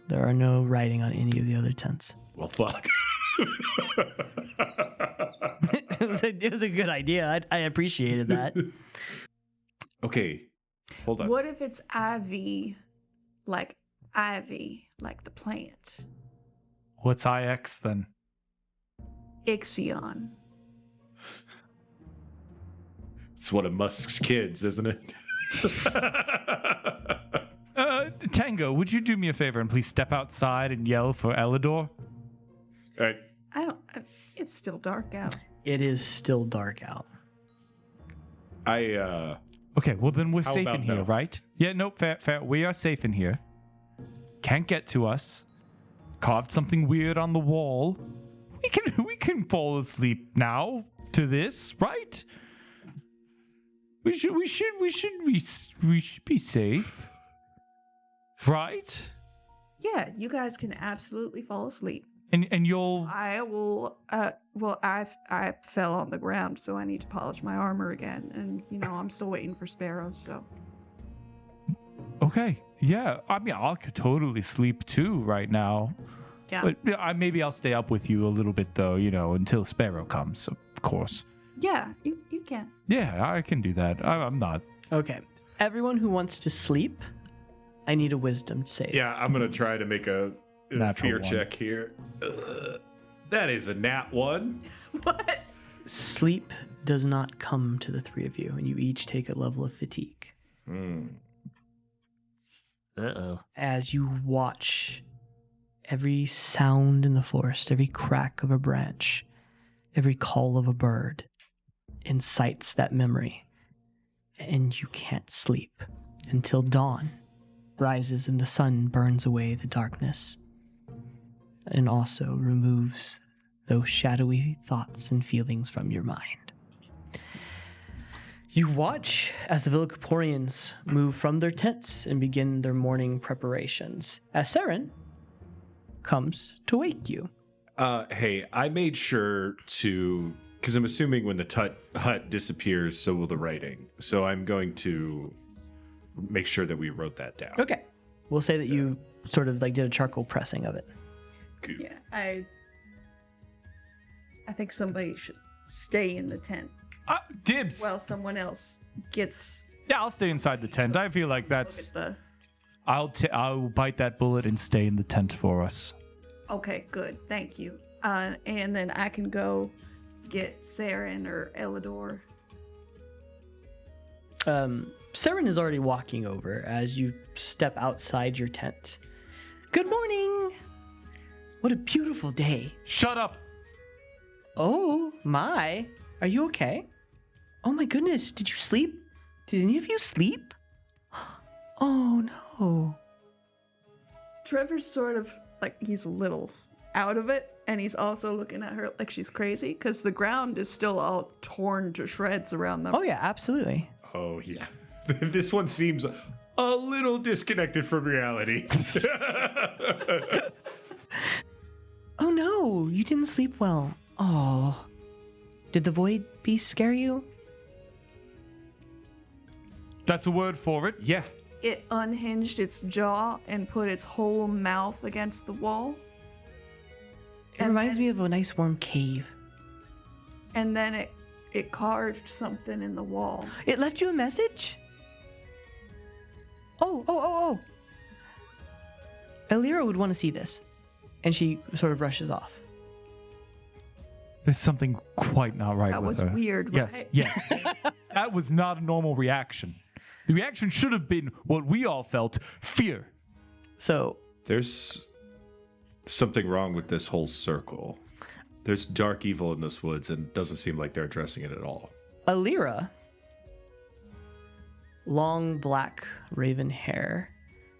there are no writing on any of the other tents. Well, fuck. It was a good idea. I appreciated that. Okay, hold on. What if it's ivy, like the plant? What's IX then? Ixion. It's one of Musk's kids, isn't it? Tango, would you do me a favor and please step outside and yell for Elidor? It's still dark out. It is still dark out. Okay, well then we're How safe about in here, no? right? Yeah, no, fair. We are safe in here. Can't get to us. Carved something weird on the wall. We can fall asleep now to this, right? We should be safe. Right? Yeah, you guys can absolutely fall asleep. And you'll I will. I fell on the ground, so I need to polish my armor again. And I'm still waiting for Sparrow. So. okay. Yeah, I mean I could totally sleep too right now. Yeah. But maybe I'll stay up with you a little bit though, until Sparrow comes, of course. Yeah, you can. Yeah, I can do that. I'm not. Okay. Everyone who wants to sleep, I need a wisdom save. Yeah, I'm gonna try to make a Natural fear one. check here. That is a nat 1. What? Sleep does not come to the three of you, and you each take a level of fatigue. Uh-oh. As you watch every sound in the forest, every crack of a branch, every call of a bird incites that memory, and you can't sleep until dawn rises and the sun burns away the darkness and also removes those shadowy thoughts and feelings from your mind. You watch as the Villicaporians move from their tents and begin their morning preparations, as Serin comes to wake you. Hey, I made sure to, because I'm assuming when the hut disappears, so will the writing. So I'm going to make sure that we wrote that down. Okay. We'll say that you sort of did a charcoal pressing of it. Good. Yeah, I think somebody should stay in the tent Dibs. while someone else gets. Yeah, I'll stay inside the tent. I feel like Look that's. at the. I'll bite that bullet and stay in the tent for us. Okay, good. Thank you. And then I can go get Serin or Elidor. Serin is already walking over as you step outside your tent. Good morning! What a beautiful day. Shut up. Oh, my. Are you okay? Oh my goodness, did you sleep? Did any of you sleep? Oh no. Trevor's sort of he's a little out of it, and he's also looking at her like she's crazy because the ground is still all torn to shreds around them. Oh yeah, absolutely. Oh, yeah. This one seems a little disconnected from reality. Oh no, you didn't sleep well. Oh. Did the void beast scare you? That's a word for it. Yeah. It unhinged its jaw and put its whole mouth against the wall. It reminds me of a nice warm cave. And then it carved something in the wall. It left you a message? Oh. Elira would want to see this. And she sort of rushes off. There's something quite not right That with was her. weird, Yeah, right? yeah. That was not a normal reaction. The reaction should have been what we all felt, fear. So, There's something wrong with this whole circle. There's dark evil in this woods, and it doesn't seem like they're addressing it at all. Elira, long black raven hair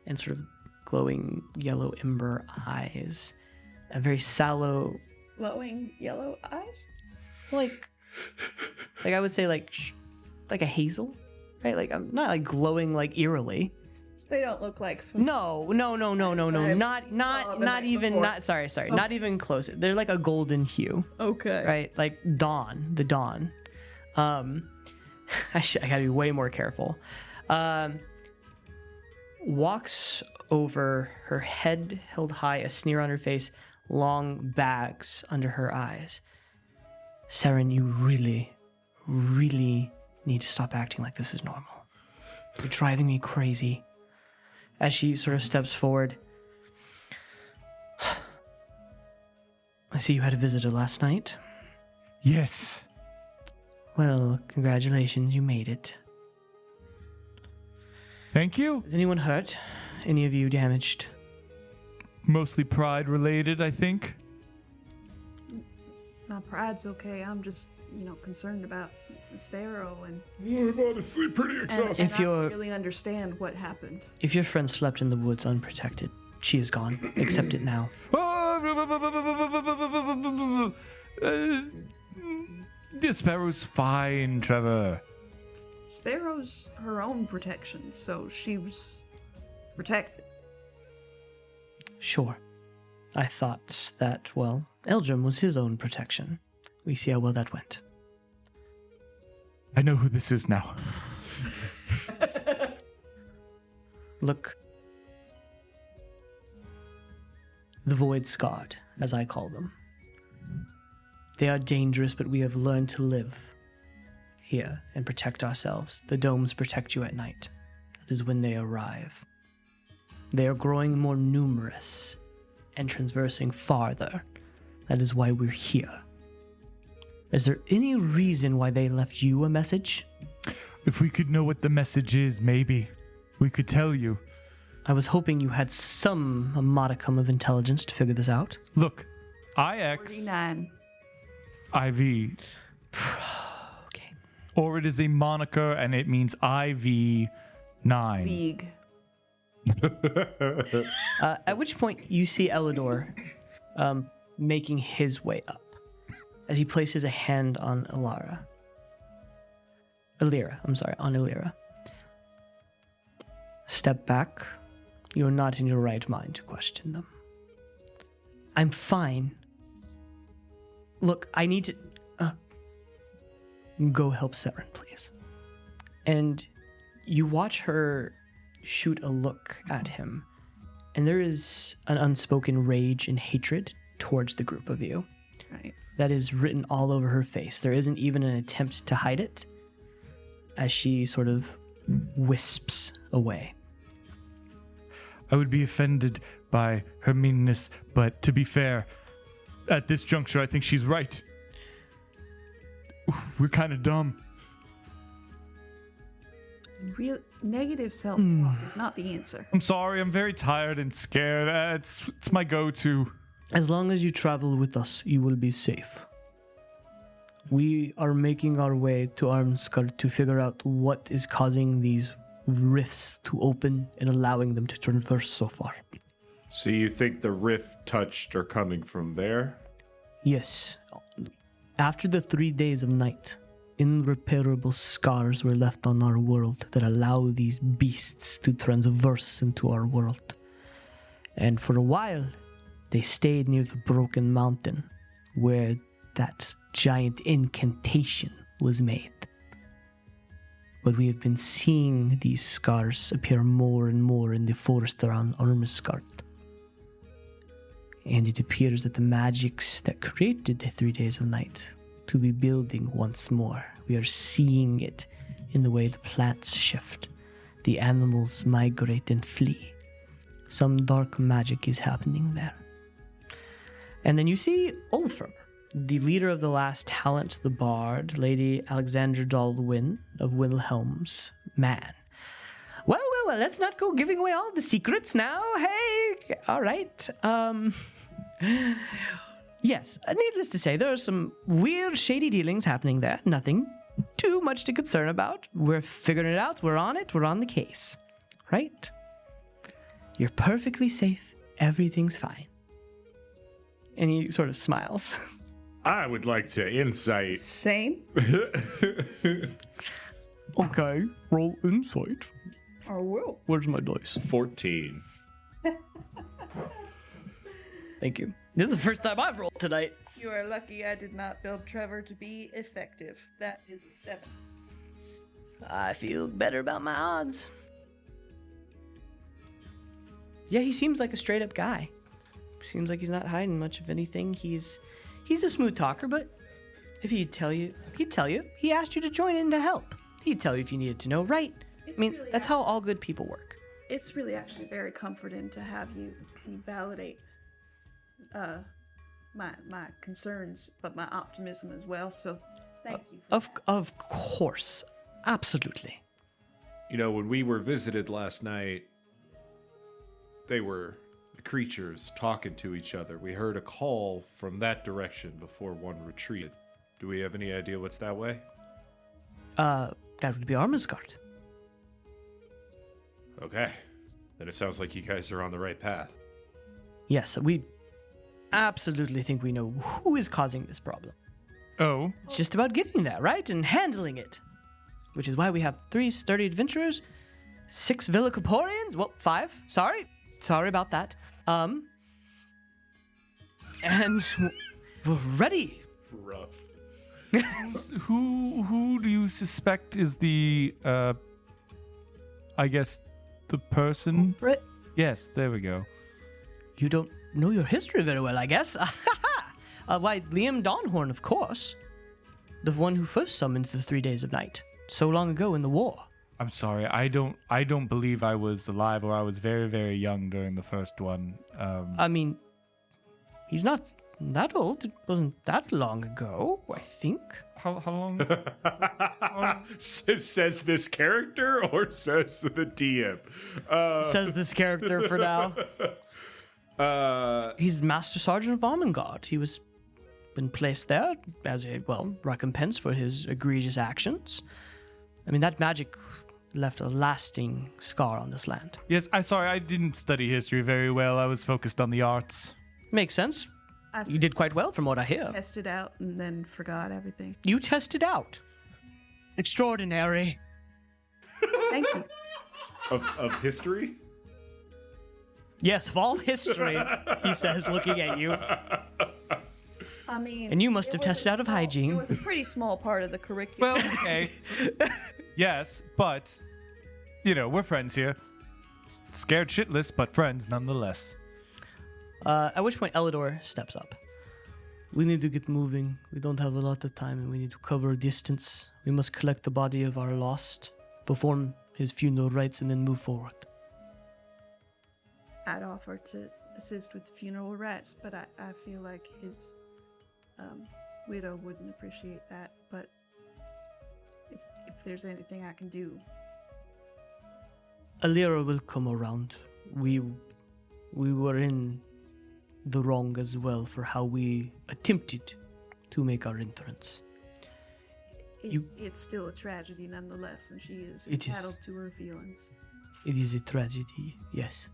and sort of glowing yellow ember eyes, a very sallow, Glowing yellow eyes? like I would say like a hazel, right? Like I'm not like glowing like eerily. So they don't look like No, not even, before. sorry, not even close. They're like a golden hue, Okay. right? Like the dawn. I gotta be way more careful. Walks over, her head held high, a sneer on her face, long bags under her eyes. Serin, you really, really need to stop acting like this is normal. You're driving me crazy. As she sort of steps forward. I see you had a visitor last night. Yes. Well, congratulations, you made it. Thank you. Is anyone hurt? Any of you damaged? Mostly pride related, I think. My pride's okay. I'm just, concerned about the Sparrow and I'm honestly pretty exhausted. If I you're- don't really understand what happened. If your friend slept in the woods unprotected, she is gone. Accept it now. The Sparrow's fine, Trevor. Sparrow's her own protection, so she was protected. Sure. I thought that, well, Eldrum was his own protection. We see how well that went. I know who this is now. Look. The Void Scarred, as I call them. They are dangerous, but we have learned to live here and protect ourselves. The domes protect you at night. That is when they arrive. They are growing more numerous and transversing farther. That is why we're here. Is there any reason why they left you a message? If we could know what the message is, maybe we could tell you. I was hoping you had a modicum of intelligence to figure this out. Look, IX 49. IV, Okay. or it is a moniker and it means IV 9. League. At which point you see Elidor making his way up as he places a hand on on Elira. Step back. You're not in your right mind to question them. I'm fine. Look, I need to... go help Serin, please. And you watch her shoot a look at him, and there is an unspoken rage and hatred towards the group of you Right. that is written all over her face. There isn't even an attempt to hide it as she sort of wisps away. I would be offended by her meanness, but to be fair, at this juncture, I think she's right. We're kind of dumb. Real negative self-talk is not the answer. I'm sorry, I'm very tired and scared. It's my go-to. As long as you travel with us, you will be safe. We are making our way to Armskar to figure out what is causing these rifts to open and allowing them to traverse so far. So you think the rift touched are coming from there? Yes. After the 3 days of night, irreparable scars were left on our world that allow these beasts to transverse into our world. And for a while, they stayed near the broken mountain, where that giant incantation was made. But we have been seeing these scars appear more and more in the forest around Ormusgard. And it appears that the magics that created the 3 days of night to be building once more. We are seeing it in the way the plants shift, the animals migrate and flee. Some dark magic is happening there. And then you see Ulfr, the leader of the last talent, the bard, Lady Alexandra Dalwyn of Wilhelm's man. Well, let's not go giving away all the secrets now. Hey, all right. Yes, needless to say, there are some weird, shady dealings happening there. Nothing too much to concern about. We're figuring it out. We're on it. We're on the case. Right? You're perfectly safe. Everything's fine. And he sort of smiles. I would like to insight. Same. Okay, roll insight. I will. Where's my dice? 14. Thank you. This is the first time I've rolled tonight. You are lucky I did not build Trevor to be effective. That is a 7. I feel better about my odds. Yeah, he seems like a straight up guy. Seems like he's not hiding much of anything. He's a smooth talker, but if he'd tell you, he'd tell you. He asked you to join in to help. He'd tell you if you needed to know, right? It's I mean, really that's how all good people work. It's really actually very comforting to have you validate my concerns, but my optimism as well. So thank you. Of course. Absolutely. You know, when we were visited last night, they were the creatures talking to each other. We heard a call from that direction before one retreated. Do we have any idea what's that way? That would be Ormusgard. Okay. Then it sounds like you guys are on the right path. Yes, we absolutely think we know who is causing this problem. Oh, It's just about getting there, right? And handling it. Which is why we have 3 sturdy adventurers, 6 Villicaporians, well, 5, sorry about that. And we're ready. Rough. who do you suspect is the, I guess, the person? Brit, Yes, there we go. You don't know your history very well, I guess. Why, Liam Dawnhorn, of course. The one who first summoned the 3 days of night, so long ago in the war. I'm sorry, I don't believe I was alive, or I was very, very young during the first one. I mean, he's not that old. It wasn't that long ago, I think. How long? Says this character or says the DM? Says this character for now. He's Master Sergeant of Armengard. He was been placed there as a, recompense for his egregious actions. I mean, that magic left a lasting scar on this land. Yes, I'm sorry, I didn't study history very well. I was focused on the arts. Makes sense. I You did quite well from what I hear. tested out and then forgot everything. You tested out. Extraordinary. Thank you. Of history? Yes, of all history, he says, looking at you. I mean, And you must it have was a tested out of small- hygiene. It was a pretty small part of the curriculum. Well, okay. Yes, but, we're friends here. Scared shitless, but friends nonetheless. At which point Elidor steps up. We need to get moving. We don't have a lot of time and we need to cover a distance. We must collect the body of our lost, perform his funeral rites, and then move forward. I'd offer to assist with the funeral rites, but I feel like his widow wouldn't appreciate that. But if there's anything I can do, Alira will come around. We were in the wrong as well for how we attempted to make our entrance. it's still a tragedy nonetheless, and she is It is. entitled to her feelings. It is a tragedy, yes.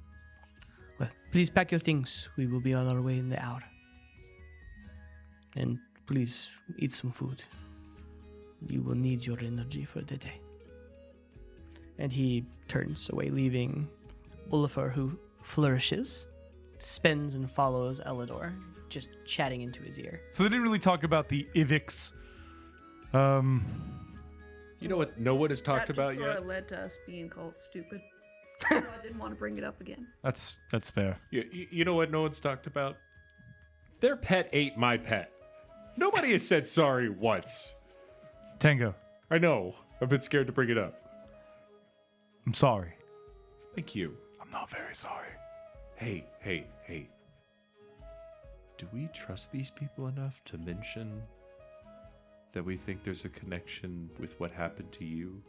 Well, please pack your things. We will be on our way in the hour. And please eat some food. You will need your energy for the day. And he turns away, leaving Ulfar, who flourishes, spins and follows Elidor just chatting into his ear. So they didn't really talk about the Ivix. You know what no one has talked that about just sort yet? of led to us being called stupid. So I didn't want to bring it up again. That's fair. You know what no one's talked about? Their pet ate my pet. Nobody has said sorry once. Tango, I know. I've been scared to bring it up. I'm sorry. Thank you. I'm not very sorry. Hey. Do we trust these people enough to mention that we think there's a connection with what happened to you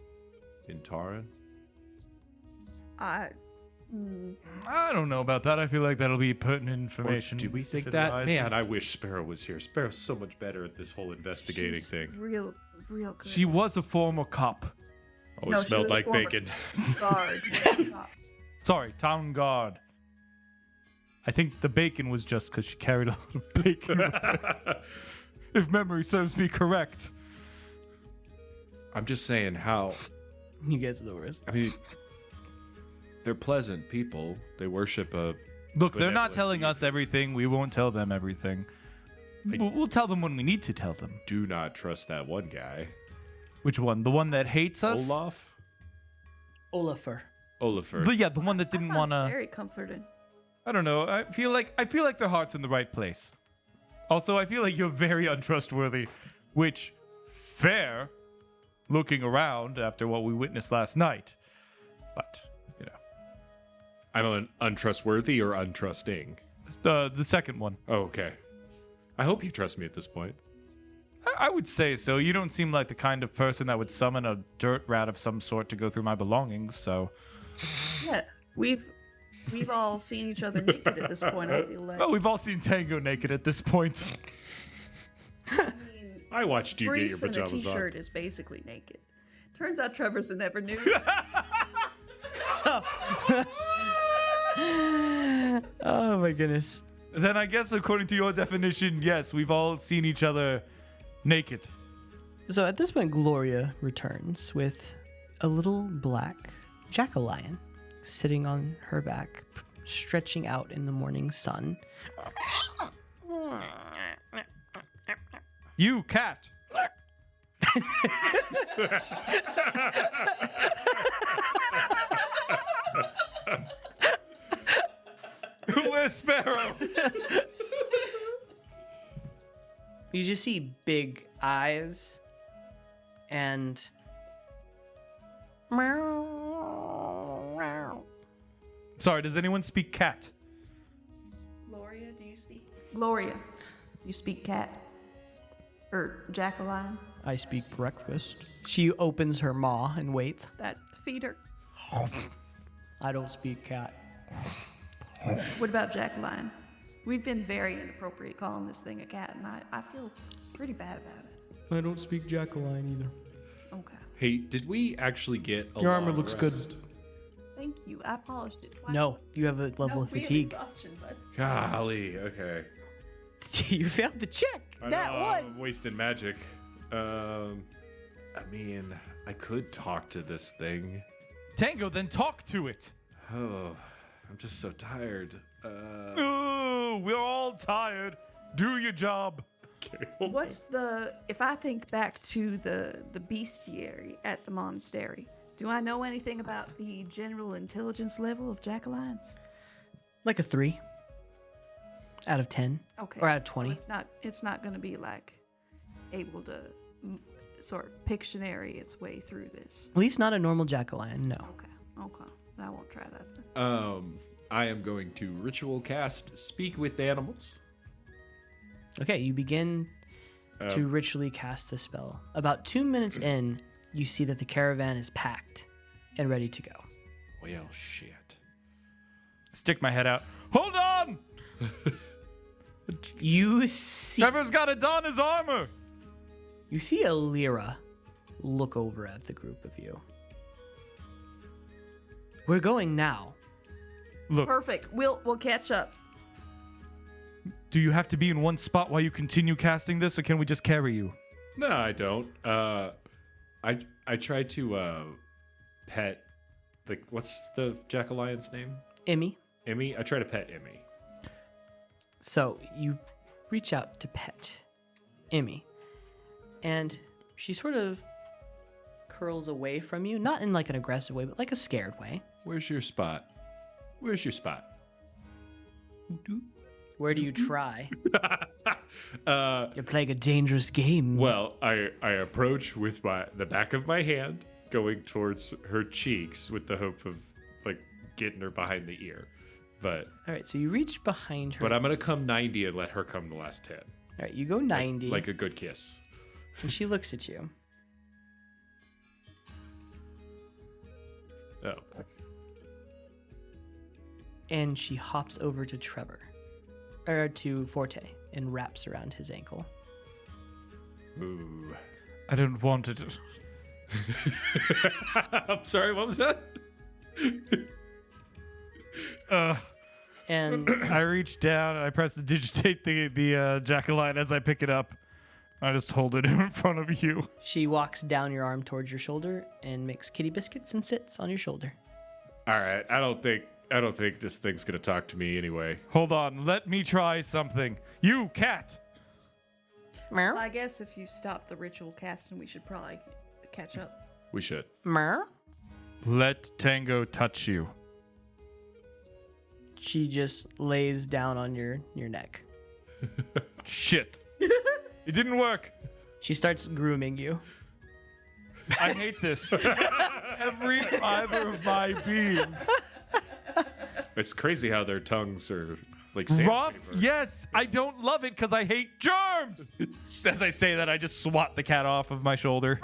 in Taran? I don't know about that. I feel like that'll be pertinent information. Do we think if it that? arises. Man, I wish Sparrow was here. Sparrow's so much better at this whole investigating She's thing. real good. She was a former cop. Oh, No, it she smelled was a like former- bacon. Guard. Sorry, town guard. I think the bacon was just because she carried a lot of bacon. If memory serves me correct. I'm just saying how. You guys are the worst. I mean, they're pleasant people. They worship a. Look, they're not benevolent telling deity. us everything. We won't tell them everything. We'll tell them when we need to tell them. Do not trust that one guy. Which one? The one that hates us? Olaf? Olafur. Olafur. The one that didn't I found want it to. very comforting. I don't know. I feel like their heart's in the right place. Also, I feel like you're very untrustworthy, which fair, looking around after what we witnessed last night. But you know, I'm untrustworthy or untrusting? the second one. Oh, okay. I hope you trust me at this point. I would say so. You don't seem like the kind of person that would summon a dirt rat of some sort to go through my belongings. So, Yeah, we've all seen each other naked at this point. I feel like. well, we've all seen Tango naked at this point. I mean, I watched you get your briefs and a pajamas on. t-shirt is basically naked. Turns out Trevor's a never knew. So. Oh my goodness. Then I guess, according to your definition, yes, we've all seen each other naked. So at this point, Gloria returns with a little black jack-o'-lion sitting on her back, stretching out in the morning sun. You, cat. Where's Sparrow? You just see big eyes and Sorry, does anyone speak cat? Gloria, do you speak? Gloria, you speak cat? Or jack-o'-lantern? I speak breakfast. She opens her maw and waits. That feeder. I don't speak cat. What about jack-o'-lantern? We've been very inappropriate calling this thing a cat, and I feel pretty bad about it. I don't speak jack-o'-lion either. Okay. Hey, did we actually get a Your armor long looks rest? good. Thank you. I polished it twice. No, you have a level No, of we have fatigue. exhaustion, bud. Golly, okay. You failed the check. I That know, one. I'm wasting magic. I mean, I could talk to this thing. Tango, then talk to it. Oh, I'm just so tired. Ooh, we're all tired. Do your job. Okay. What's the... If I think back to the bestiary at the monastery, do I know anything about the general intelligence level of jack-o'-lanterns? Like a 3 out of 10. Okay. Or out of so 20. it's not going to be like able to sort of Pictionary its way through this. At least not a normal jack-o'-lion, no. Okay. I won't try that then. I am going to ritual cast Speak with Animals. Okay, you begin to ritually cast the spell. About 2 minutes in, you see that the caravan is packed and ready to go. Well, shit. Stick my head out. Hold on! You see Trevor's got to don his armor. You see a Lyra look over at the group of you. We're going now. Look, Perfect. We'll catch up. do you have to be in one spot while you continue casting this, or can we just carry you? No, I don't. I tried to pet the what's the jack-o'-lion's name? Emmy. Emmy. I tried to pet Emmy. So you reach out to pet Emmy. And she sort of curls away from you, not in like an aggressive way, but like a scared way. Where's your spot? Where's your spot? Where do you try? You're playing a dangerous game. Well, I approach with the back of my hand, going towards her cheeks with the hope of like getting her behind the ear. But all right, so you reach behind her. But I'm gonna come 90 and let her come the last 10. All right, you go 90. Like a good kiss. And she looks at you. Oh. And she hops over to Trevor. Or to Forte and wraps around his ankle. Ooh. I don't want it. I'm sorry, what was that? And I reach down and I press to digitate the jack-o'-lantern as I pick it up. I just hold it in front of you. she walks down your arm towards your shoulder and makes kitty biscuits and sits on your shoulder. All right, I don't think this thing's gonna talk to me anyway. Hold on, let me try something. You, cat! Meow. I guess if you stop the ritual casting, we should probably catch up. We should. Meow. Let Tango touch you. She just lays down on your neck. Shit. It didn't work. She starts grooming you. I hate this. Every fiber of my being. It's crazy how their tongues are like Rough? sandpaper. Yes, I don't love it because I hate germs. As I say that, I just swat the cat off of my shoulder.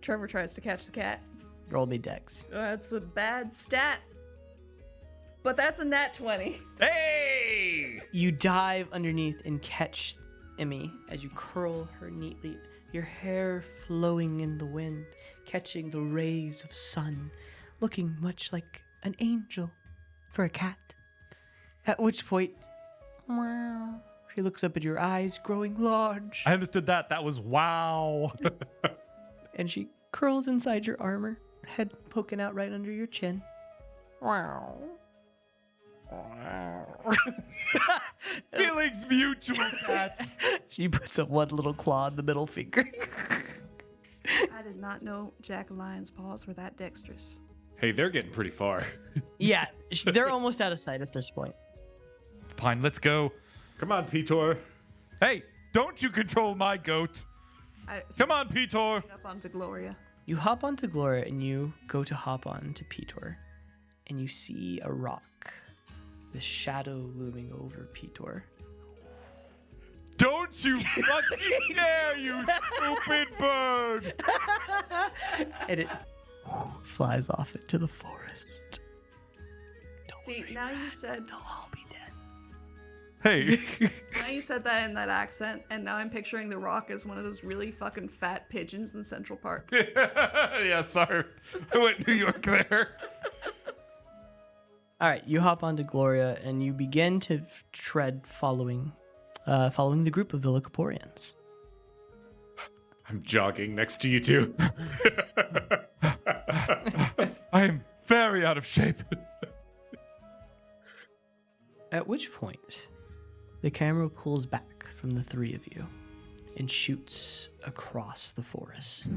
Trevor tries to catch the cat. Roll me dex. That's a bad stat. But that's a nat 20. Hey! You dive underneath and catch Emmy as you curl her neatly, your hair flowing in the wind, catching the rays of sun, looking much like an angel for a cat. At which point, meow, she looks up at your eyes, growing large, I understood that. That was wow. and she curls inside your armor, head poking out right under your chin. Wow. Feelings mutual, cat. She puts up one little claw in the middle finger. I did not know jack-o'-lantern's paws were that dexterous. Hey, they're getting pretty far. Yeah, they're almost out of sight at this point. Fine, let's go. Come on, Petor. Hey, don't you control my goat. Come on, Petor. Up onto Gloria. You hop onto Gloria and you go to hop onto Petor, and you see a rock, the shadow looming over Petor. Don't you fucking dare, you stupid bird. And it flies off into the forest. See, now you said They'll all be dead. Hey. now you said that in that accent, and now I'm picturing the rock as one of those really fucking fat pigeons in Central Park. Yeah, sorry. I went New York there. All right, you hop onto Gloria and you begin to tread following the group of Villicaporians. I'm jogging next to you two. I am very out of shape. At which point, the camera pulls back from the three of you and shoots across the forest.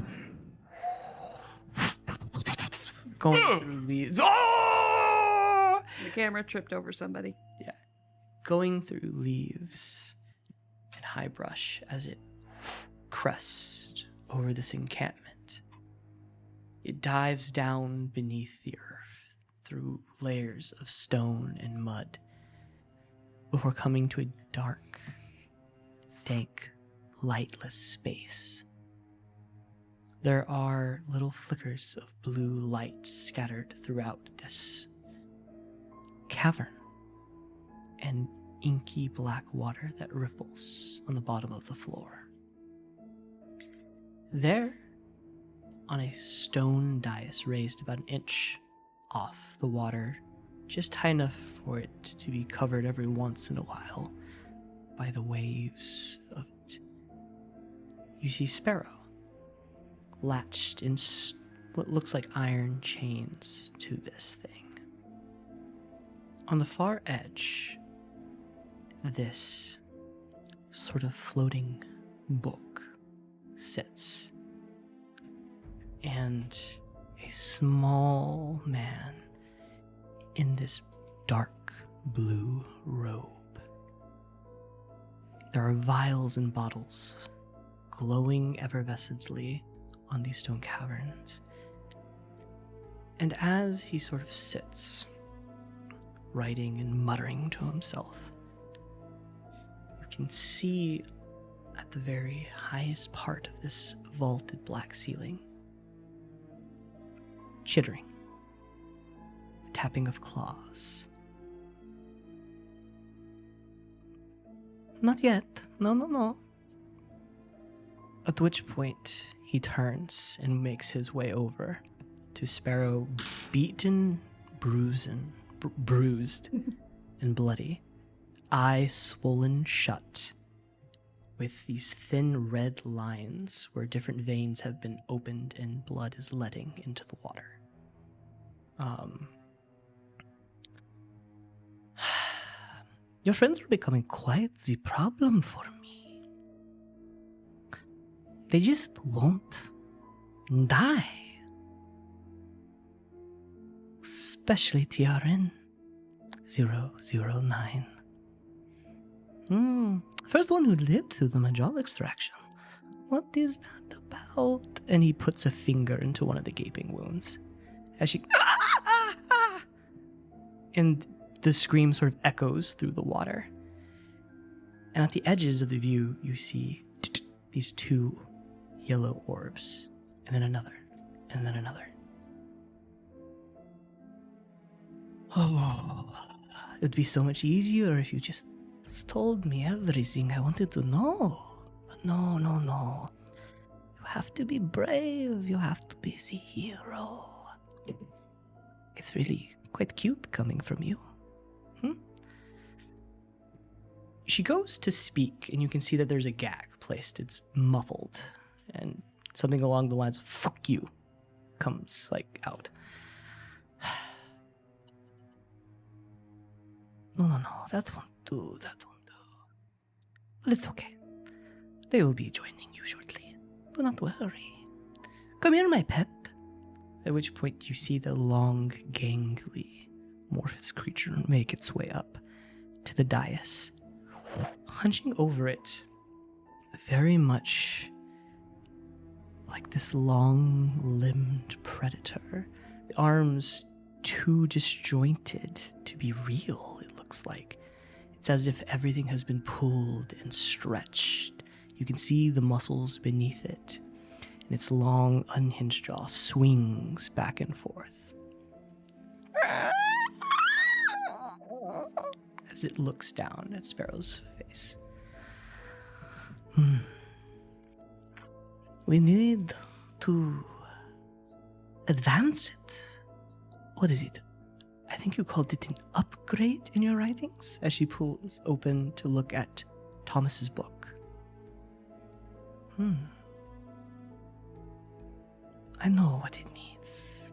Going through leaves. Oh! The camera tripped over somebody. Yeah. Going through leaves and high brush as it crests over this encampment. It dives down beneath the earth through layers of stone and mud before coming to a dark, dank, lightless space. There are little flickers of blue light scattered throughout this cavern, and inky black water that ripples on the bottom of the floor. There, on a stone dais raised about an inch off the water, just high enough for it to be covered every once in a while by the waves of it, you see Sparrow, latched in what looks like iron chains to this thing. On the far edge, this sort of floating book sits. And a small man in this dark blue robe. There are vials and bottles glowing effervescently on these stone caverns. And as he sort of sits, writing and muttering to himself, you can see at the very highest part of this vaulted black ceiling, chittering, the tapping of claws. Not yet. No. At which point he turns and makes his way over to Sparrow, beaten, bruised, and bloody, eye swollen shut, with these thin red lines where different veins have been opened and blood is letting into the water. Your friends are becoming quite the problem for me. They just won't die. Especially TRN 009. First one who lived through the Majol extraction. What is that about? And he puts a finger into one of the gaping wounds. As she... And the scream sort of echoes through the water. And at the edges of the view, you see these two yellow orbs. And then another. And then another. Oh, it'd be so much easier if you just told me everything I wanted to know. But no. You have to be brave. You have to be the hero. It's really quite cute coming from you. She goes to speak, and you can see that there's a gag placed. It's muffled, and something along the lines of "fuck you" comes out. No, that won't do. But it's okay. They will be joining you shortly. Do not worry. Come here, my pet. At which point you see the long, gangly, amorphous creature make its way up to the dais. Hunching over it, very much like this long-limbed predator. The arms too disjointed to be real, it looks like. It's as if everything has been pulled and stretched. You can see the muscles beneath it, and its long, unhinged jaw swings back and forth as it looks down at Sparrow's face. We need to advance it. What is it? I think you called it an upgrade in your writings, as she pulls open to look at Thomas's book. I know what it needs.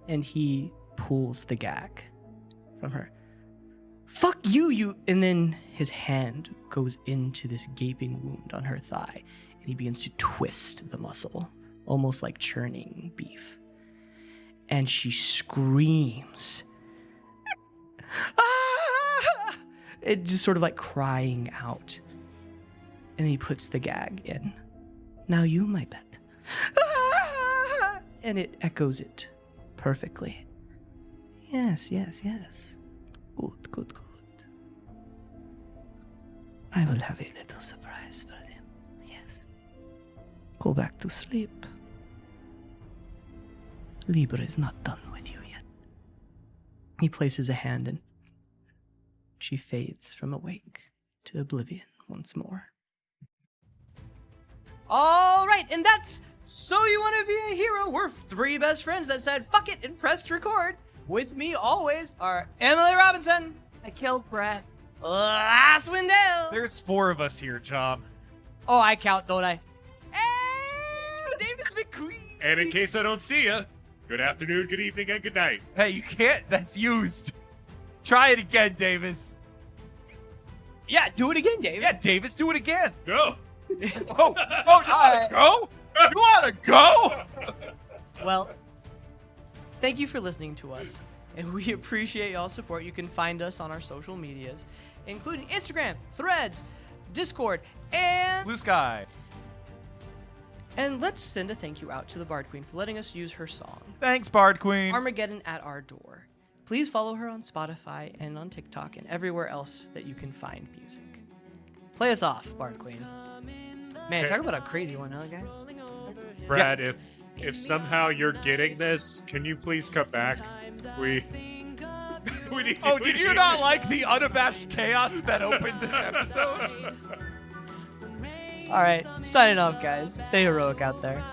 And he pulls the gag from her. Fuck you! And then his hand goes into this gaping wound on her thigh, and he begins to twist the muscle, almost like churning beef. And she screams. Ah! It just sort of like crying out. And then he puts the gag in. Now you, my pet. Ah! And it echoes it perfectly. Yes. Good. I will have a little surprise for them. Yes. Go back to sleep. Libra is not done with you yet. He places a hand and she fades from awake to oblivion once more. All right, and that's So You Want to Be a Hero. We're three best friends that said fuck it and pressed record. With me always are Emily Robinson. I killed Brett. Laus Weindel. There's 4 of us here, John. Oh, I count, don't I? And Davis McQueen. And in case I don't see you, good afternoon, good evening, and good night. Hey, you can't. That's used. Try it again, Davis. Yeah, do it again, Dave. Yeah, Davis, do it again. Go. Oh, you wanna go? You wanna go? Well, thank you for listening to us, and we appreciate y'all's support. You can find us on our social medias, including Instagram, Threads, Discord, and Blue Sky. And let's send a thank you out to the Bard Queen for letting us use her song, Thanks, Bard Queen. Armageddon at Our Door. Please follow her on Spotify and on TikTok and everywhere else that you can find music. Play us off, Bard Queen. Man, talk about a crazy one, huh, guys? Brad, if somehow you're getting this, can you please come back? We need. Oh, did you not like the unabashed chaos that opened this episode? All right, signing off, guys. Stay heroic out there.